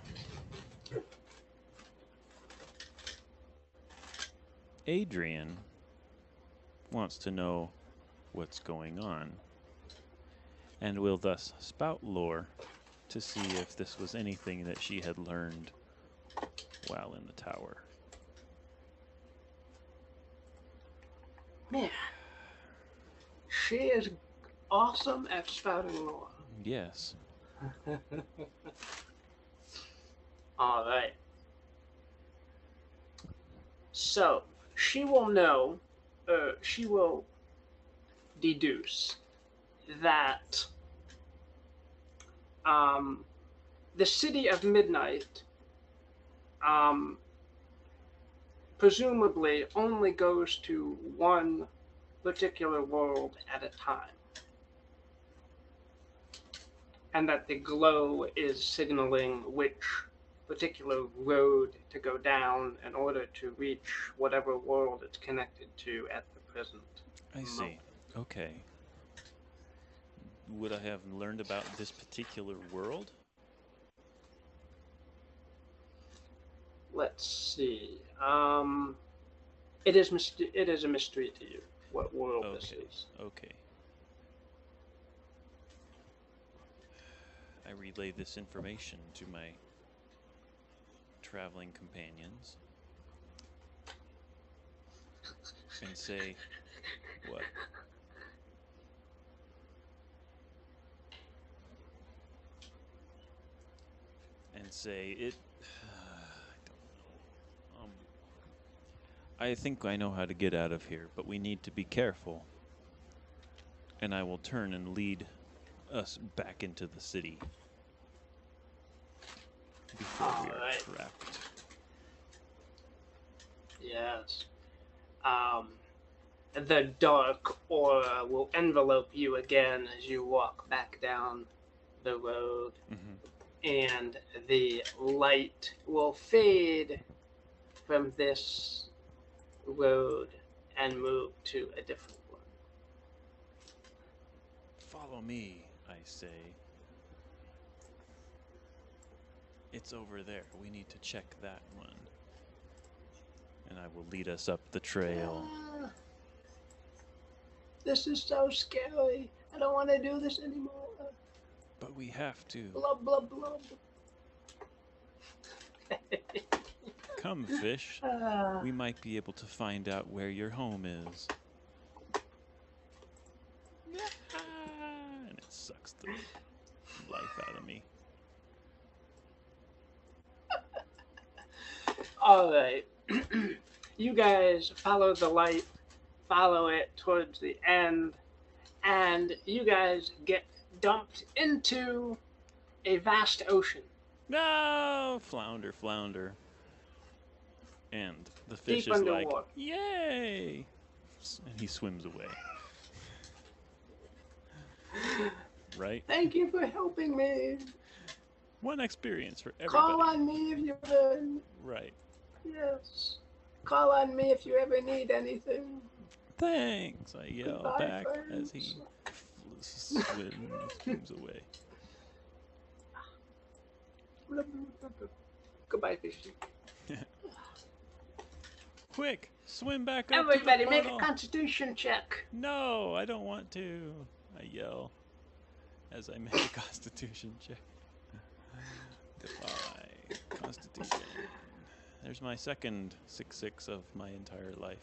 Adrian wants to know what's going on, and will thus spout lore to see if this was anything that she had learned while in the tower. Man, she is awesome at spouting lore. Yes. All right. So, she will know, she will deduce that the city of Midnight presumably only goes to one particular world at a time. And that the glow is signaling which particular road to go down in order to reach whatever world it's connected to at the present I see. moment. Okay. Would I have learned about this particular world? Let's see. It is a mystery to you what world this is. Okay. I relay this information to my traveling companions and say, what? And say, I don't know. I think I know how to get out of here, but we need to be careful. And I will turn and lead us back into the city before we are Alright. trapped. Yes. The dark aura will envelope you again as you walk back down the road, and the light will fade from this road and move to a different one. Follow me, I say. It's over there. We need to check that one. And I will lead us up the trail. This is so scary. I don't want to do this anymore. But we have to. Blub, blub, blub. Come, fish. We might be able to find out where your home is. And it sucks the life out of me. Alright. You guys follow the light, follow it towards the end, and you guys get dumped into a vast ocean. No! Flounder, flounder. And the fish Deep is underwater. like, yay! And he swims away. Right? Thank you for helping me. One experience for everybody. Call on me if you ever... Right. Yes. Call on me if you ever need anything. Thanks, I yell Goodbye, back friends. as he swims away. Goodbye, fishy. Quick, swim back up Everybody to the make a portal. constitution check. No, I don't want to. I yell as I make a constitution check. Goodbye, constitution. There's my second 6-6 of my entire life.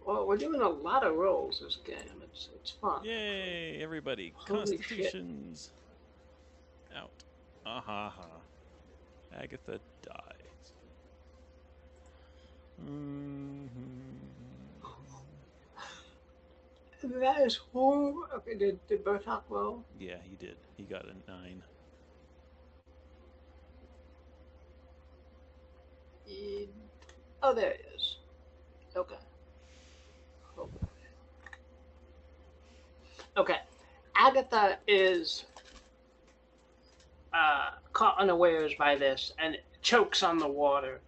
Well, we're doing a lot of rolls this game. It's fun. Yay, everybody. Holy shit. Constitutions out. Ha. Agatha dies. That is horrible. Okay, did Bertok roll? Yeah, he did. He got a 9. Oh, there it is. Okay. Okay. Agatha is caught unawares by this and chokes on the water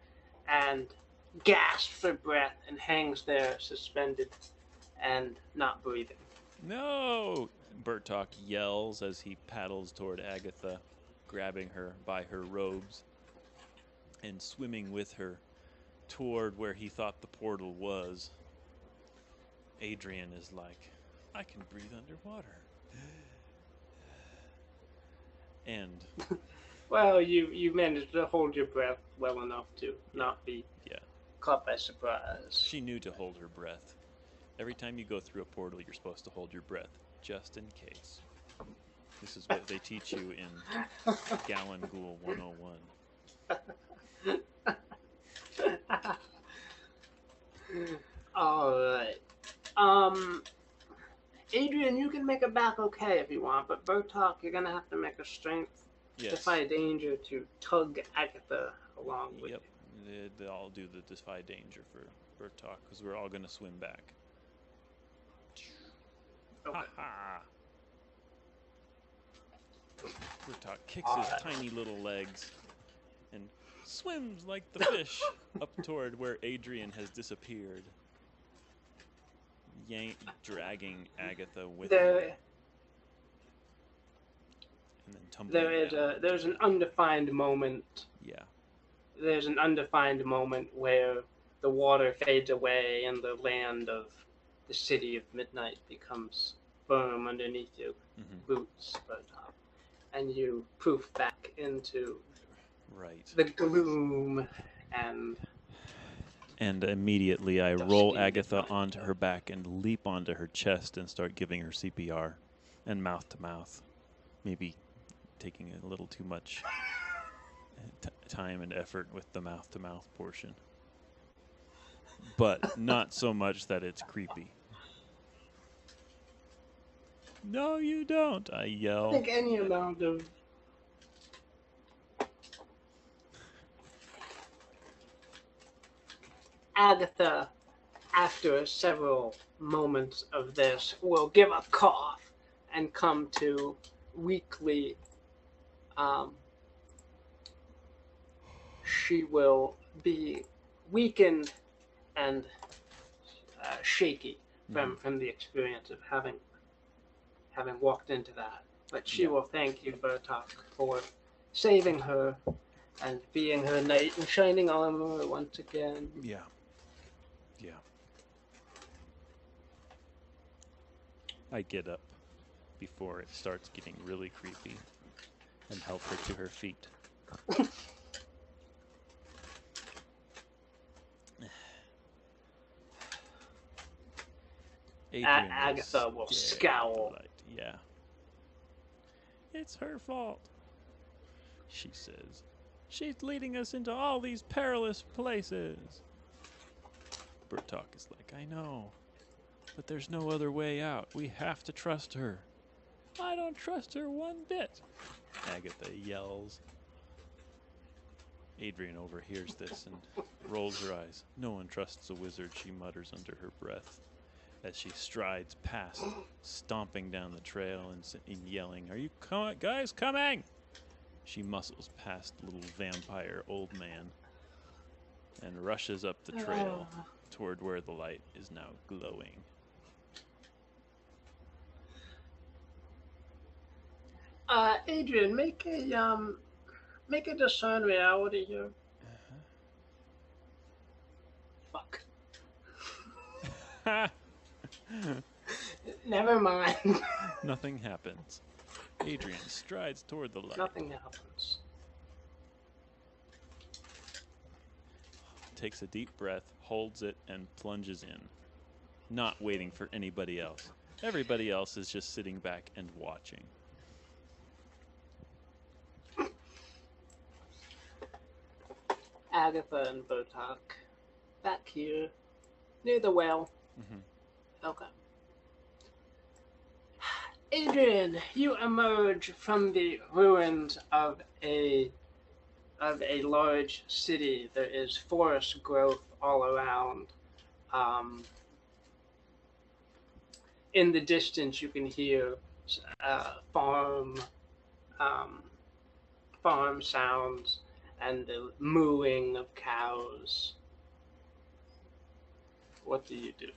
and gasps for breath and hangs there suspended and not breathing. No! Bertok yells as he paddles toward Agatha, grabbing her by her robes and swimming with her toward where he thought the portal was. Adrian is like, I can breathe underwater. And Well, you managed to hold your breath well enough to not be caught by surprise. she knew to hold her breath. Every time you go through a portal, you're supposed to hold your breath, just in case. This is what they teach you in Gallon Ghoul 101. Alright. Adrian, you can make it back okay if you want, but Bertok, you're gonna have to make a strength defy danger to tug Agatha along with you. They all do the defy danger for Bertok, because we're all going to swim back. Okay. Ha-ha! Bertok kicks his tiny little legs and swims like the fish up toward where Adrian has disappeared, dragging Agatha with him. And then tumbling down. There's an undefined moment. Yeah. There's an undefined moment where the water fades away and the land of the city of midnight becomes firm underneath your boots, Bertok, and you poof back into the gloom and immediately I roll Agatha onto her back and leap onto her chest and start giving her CPR and mouth to mouth, maybe taking a little too much time and effort with the mouth to mouth portion, but not so much that it's creepy. No, you don't, I yell. I think any amount of Agatha, after several moments of this, will give a cough and come to weakly. She will be weakened and shaky from the experience of having walked into that. But she will thank you, Bertok, for saving her and being her knight in shining armor once again. Yeah. I get up before it starts getting really creepy and help her to her feet. Agatha will scowl. Yeah. It's her fault, she says. She's leading us into all these perilous places. Bertok is like, I know, but there's no other way out. We have to trust her. I don't trust her one bit, Agatha yells. Adrian overhears this and rolls her eyes. No one trusts a wizard, she mutters under her breath as she strides past, stomping down the trail and yelling, Are you guys coming? She muscles past little vampire old man and rushes up the trail toward where the light is now glowing. Adrian, make a discern reality here. Fuck. Never mind. Nothing happens. Adrian strides toward the light. Nothing happens. Takes a deep breath, holds it, and plunges in, not waiting for anybody else. Everybody else is just sitting back and watching. Agatha and Bertok, back here, near the well. Okay. Adrian, you emerge from the ruins of a large city. There is forest growth all around. In the distance, you can hear farm sounds and the mooing of cows. What do you do?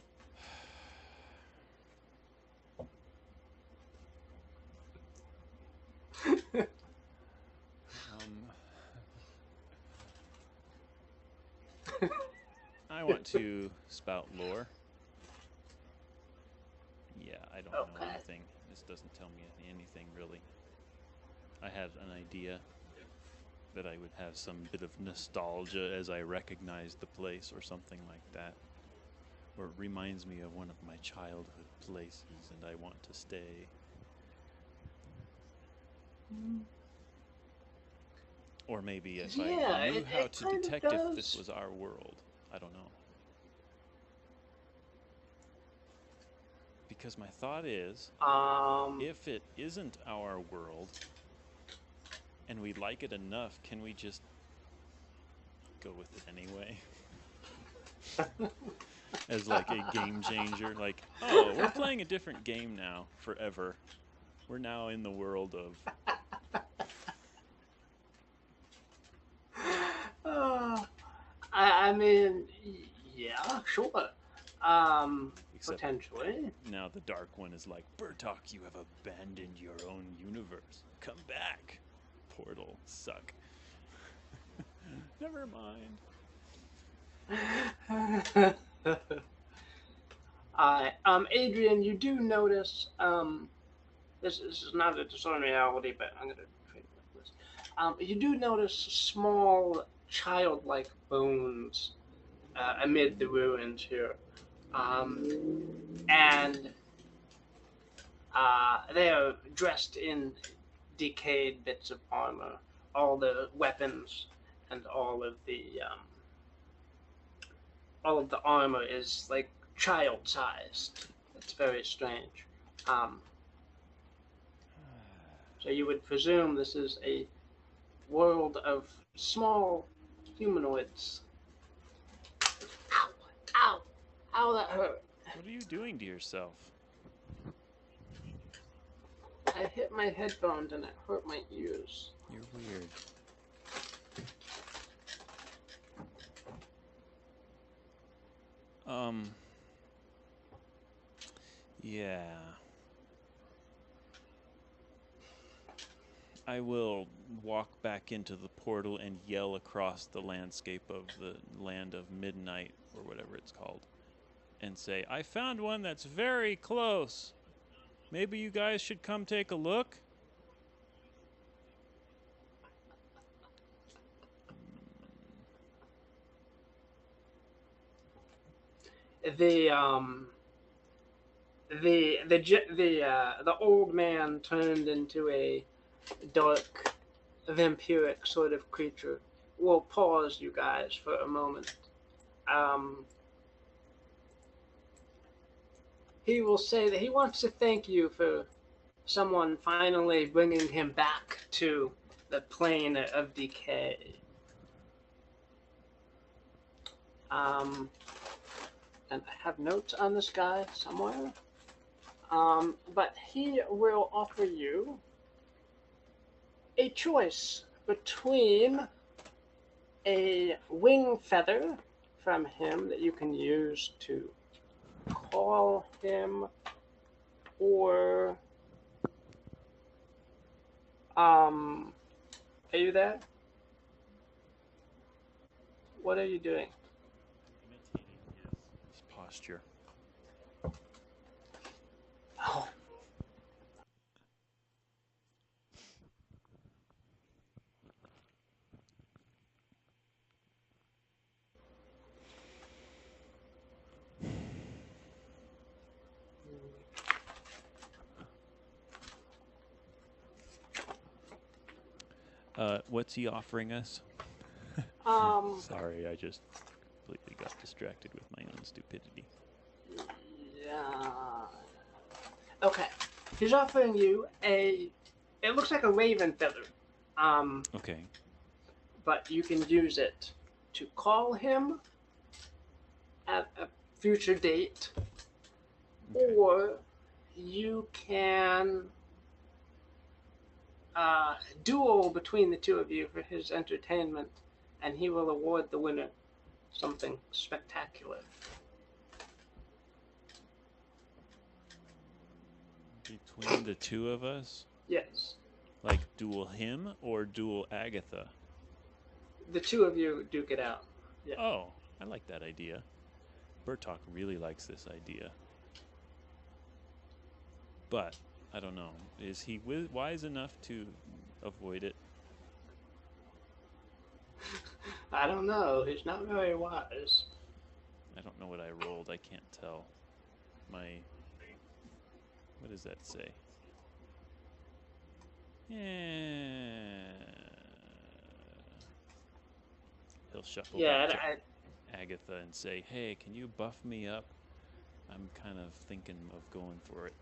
I want to spout lore. Yeah, I don't know anything. This doesn't tell me anything really. I had an idea that I would have some bit of nostalgia as I recognized the place or something like that. Or it reminds me of one of my childhood places and I want to stay. Or maybe if I knew how to detect if this was our world. I don't know. Because my thought is, if it isn't our world, and we like it enough, can we just go with it anyway? As like a game changer, like, oh, we're playing a different game now, forever. We're now in the world of... I mean, yeah, sure. Except potentially. Now the Dark One is like, Bertok, you have abandoned your own universe. Come back. Portal, suck. Never mind. Adrian, you do notice, this is not a discern reality, but I'm going to treat it like this. You do notice small, childlike bones amid the ruins here. And they are dressed in decayed bits of armor. All the weapons and all of the armor is like child-sized. It's very strange. So you would presume this is a world of small humanoids. Ow! Ow, that hurt. What are you doing to yourself? I hit my headphones and it hurt my ears. You're weird. Yeah. I will walk back into the portal and yell across the landscape of the land of midnight, or whatever it's called, and say, I found one that's very close. Maybe you guys should come take a look? The old man turned into a dark, vampiric sort of creature. We'll pause, you guys, for a moment. He will say that he wants to thank you for someone finally bringing him back to the plane of decay. And I have notes on this guy somewhere. But he will offer you a choice between a wing feather from him that you can use to call him, or are you there? What are you doing? Imitating his posture. Oh. What's he offering us? Sorry, I just completely got distracted with my own stupidity. Yeah. Okay. He's offering you it looks like a raven feather. Okay. But you can use it to call him at a future date, Okay. or you can duel between the two of you for his entertainment, and he will award the winner something spectacular. Between the two of us? Yes. Like duel him or duel Agatha? The two of you duke it out. Yeah. Oh, I like that idea. Bertok really likes this idea. But, I don't know. Is he wise enough to avoid it? I don't know. He's not very wise. I don't know what I rolled. I can't tell. What does that say? Yeah. He'll shuffle back to Agatha and say, hey, can you buff me up? I'm kind of thinking of going for it.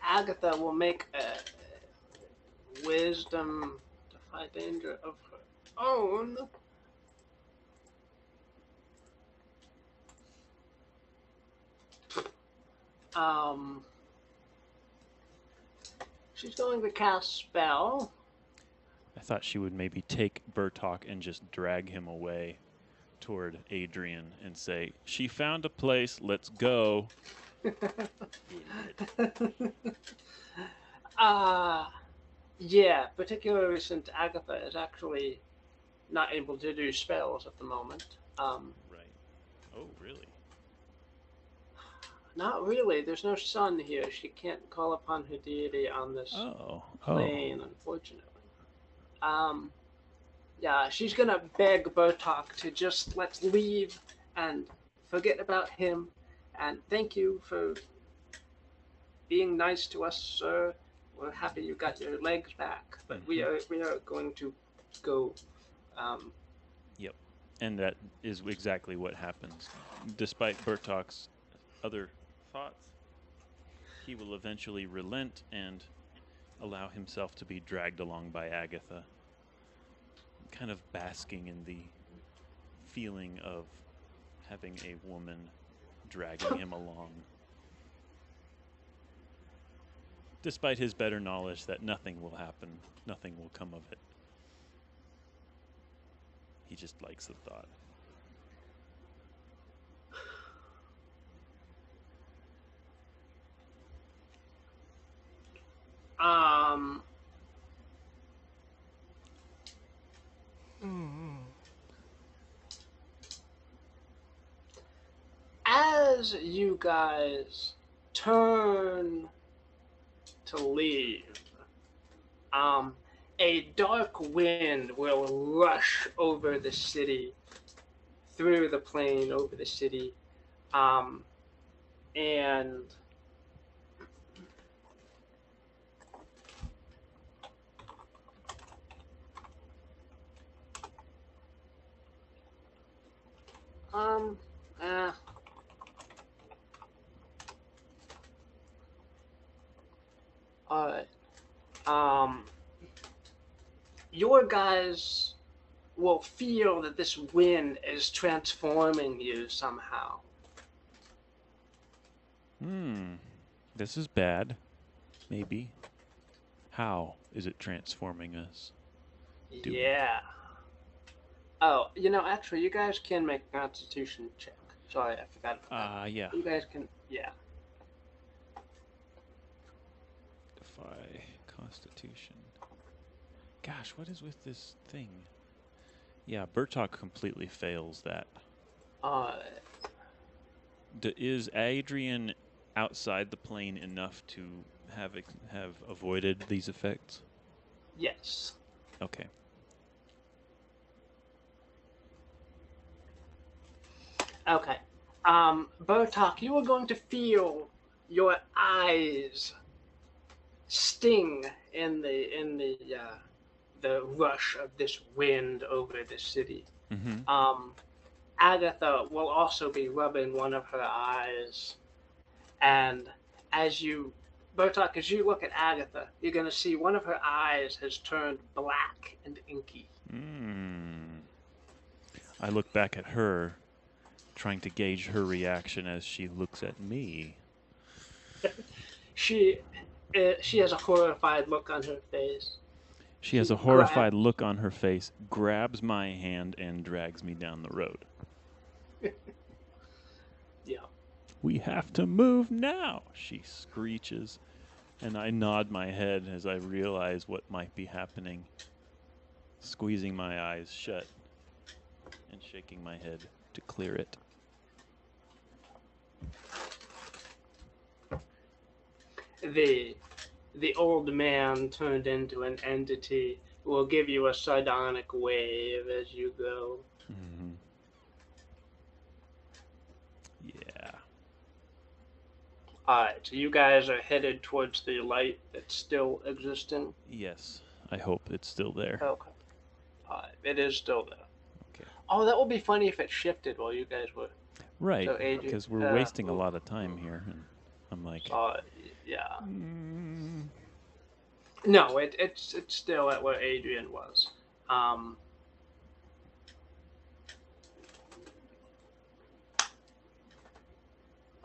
Agatha will make a wisdom defy danger of her own. She's going to cast spell. I thought she would maybe take Bertok and just drag him away toward Adrian and say, she found a place, let's go. Yeah, particularly since Agatha is actually not able to do spells at the moment. Right. Oh, really? Not really. There's no sun here. She can't call upon her deity on this plane, unfortunately. Yeah, she's gonna beg Bertok to just let's leave and forget about him, and thank you for being nice to us, sir. We're happy you got your legs back, but we are going to go. Yep, and that is exactly what happens. Despite Bertok's other thoughts, he will eventually relent and allow himself to be dragged along by Agatha. kind of basking in the feeling of having a woman dragging him along. Despite his better knowledge that nothing will happen, nothing will come of it. He just likes the thought. As you guys turn to leave, a dark wind will rush over the city, through the plain over the city, and eh. Alright. Your guys will feel that this wind is transforming you somehow. This is bad. Maybe. How is it transforming us? Yeah. Oh, actually, you guys can make a constitution check. Sorry, I forgot about that. Yeah. You guys can, yeah. Defy Constitution. Gosh, what is with this thing? Yeah, Bertok completely fails that. Is Adrian outside the plane enough to have avoided these effects? Yes. Okay. Okay. Bertok, you are going to feel your eyes sting in the rush of this wind over the city. Mm-hmm. Agatha will also be rubbing one of her eyes, and Bertok, as you look at Agatha, you're going to see one of her eyes has turned black and inky. I look back at her, trying to gauge her reaction as she looks at me. She has a horrified look on her face. She has a horrified look on her face, grabs my hand, and drags me down the road. Yeah. We have to move now, she screeches, and I nod my head as I realize what might be happening, squeezing my eyes shut and shaking my head to clear it. The old man turned into an entity will give you a sardonic wave as you go. Mm-hmm. Yeah. Alright, so you guys are headed towards the light that's still existing? Yes, I hope it's still there. Okay. Alright, it is still there. Okay. Oh, that would be funny if it shifted while you guys were... Right, So, Adrian, because we're wasting a lot of time here, and I'm like... yeah. No, it's still at where Adrian was.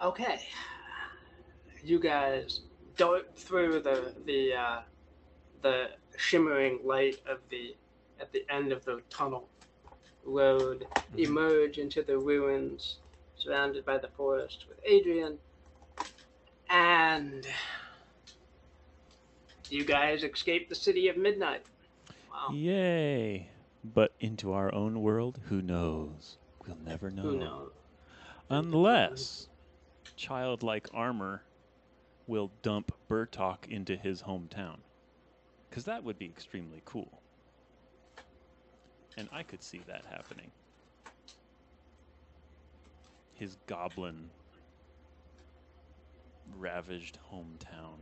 Okay. You guys dart through the shimmering light of at the end of the tunnel road, emerge into the ruins, surrounded by the forest with Adrian, and you guys escape the city of midnight. Wow. Yay! But into our own world, who knows? We'll never know. Who knows? Unless childlike armor will dump Bertok into his hometown. Because that would be extremely cool. And I could see that happening. His goblin ravaged hometown.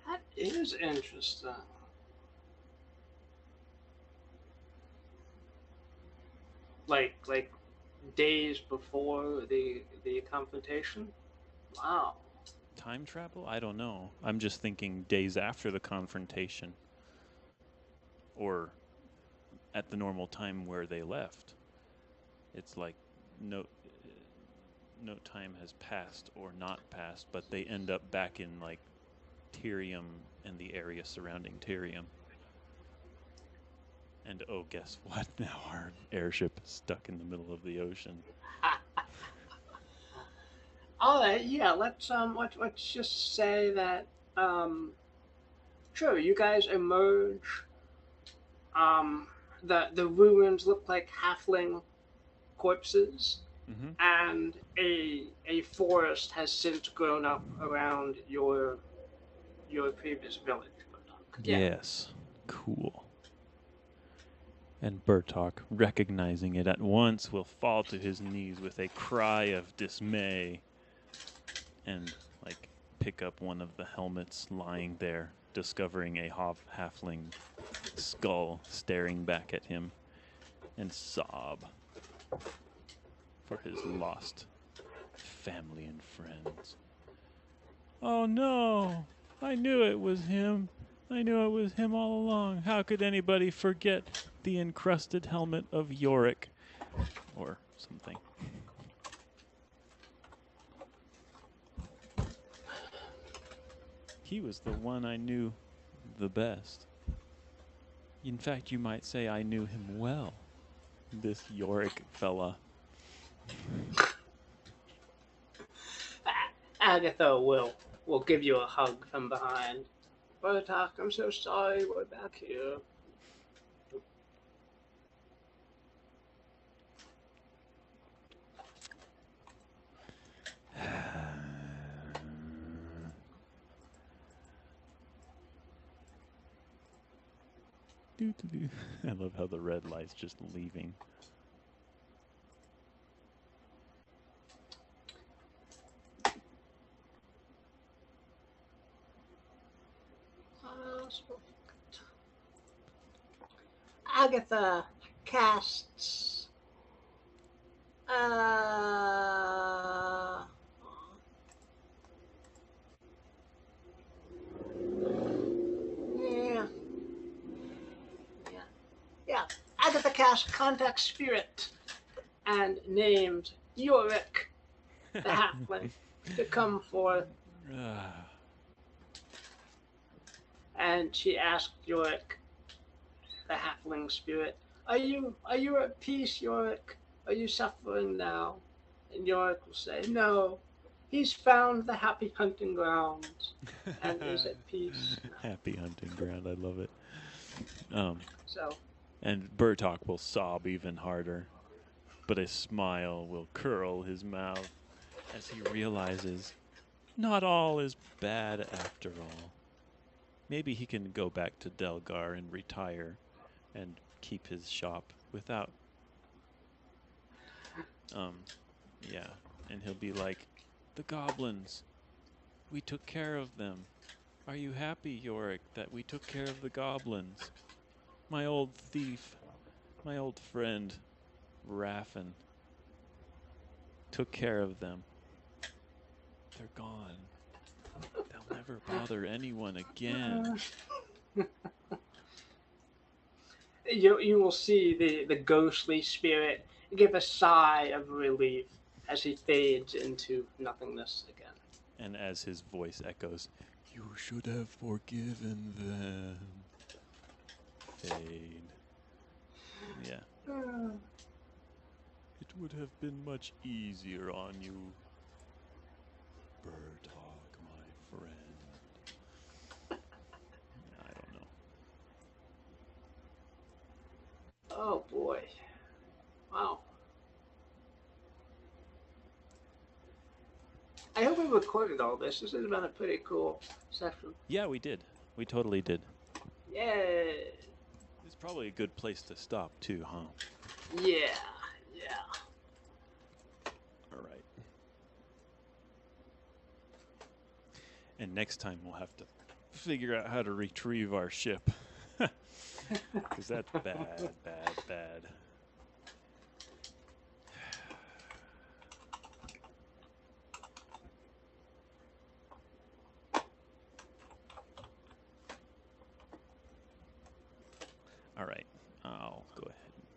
That is interesting. Like days before the confrontation? Wow. Time travel? I don't know. I'm just thinking days after the confrontation. or at the normal time where they left. It's like no time has passed or not passed, but they end up back in like Tyrium and the area surrounding Tyrium. And oh, guess what? Now our airship is stuck in the middle of the ocean. All right, yeah. Let's just say that sure, you guys emerge. The ruins look like halfling corpses, Mm-hmm. and a forest has since grown up around your previous village. Yeah. Yes. Cool. And Bertok, recognizing it at once, will fall to his knees with a cry of dismay and, like, pick up one of the helmets lying there, discovering a halfling skull staring back at him, and sob for his lost family and friends. Oh no! I knew it was him! I knew it was him all along. How could anybody forget the encrusted helmet of Yorick? Or something. He was the one I knew the best. In fact, you might say I knew him well. This Yorick fella. Agatha will give you a hug from behind. Bertok, I'm so sorry we're back here. I love how the red light's just leaving. Agatha casts yeah. Agatha casts contact spirit and named Yorick the halfling to come forth. And she asked Yorick, the halfling spirit, Are you at peace, Yorick? Are you suffering now? And Yorick will say, No, he's found the happy hunting grounds and is at peace. Happy hunting ground, I love it. So, and Bertok will sob even harder, but a smile will curl his mouth as he realizes not all is bad after all. Maybe he can go back to Delgaer and retire and keep his shop without and he'll be like, the goblins, we took care of them. Are you happy, Yorick, that we took care of the goblins? My old thief, my old friend Raffin took care of them. They're gone. They'll never bother anyone again. You will see the ghostly spirit give a sigh of relief as he fades into nothingness again. And as his voice echoes, you should have forgiven them. Fade. Yeah. It would have been much easier on you, Bertok, my friend. I don't know. Oh boy. Wow. I hope we recorded all this. This has been a pretty cool session. Yeah, we did. We totally did. Yay. It's probably a good place to stop, too, huh? Yeah. All right. And next time we'll have to figure out how to retrieve our ship. Because that's bad. All right. I'll go ahead and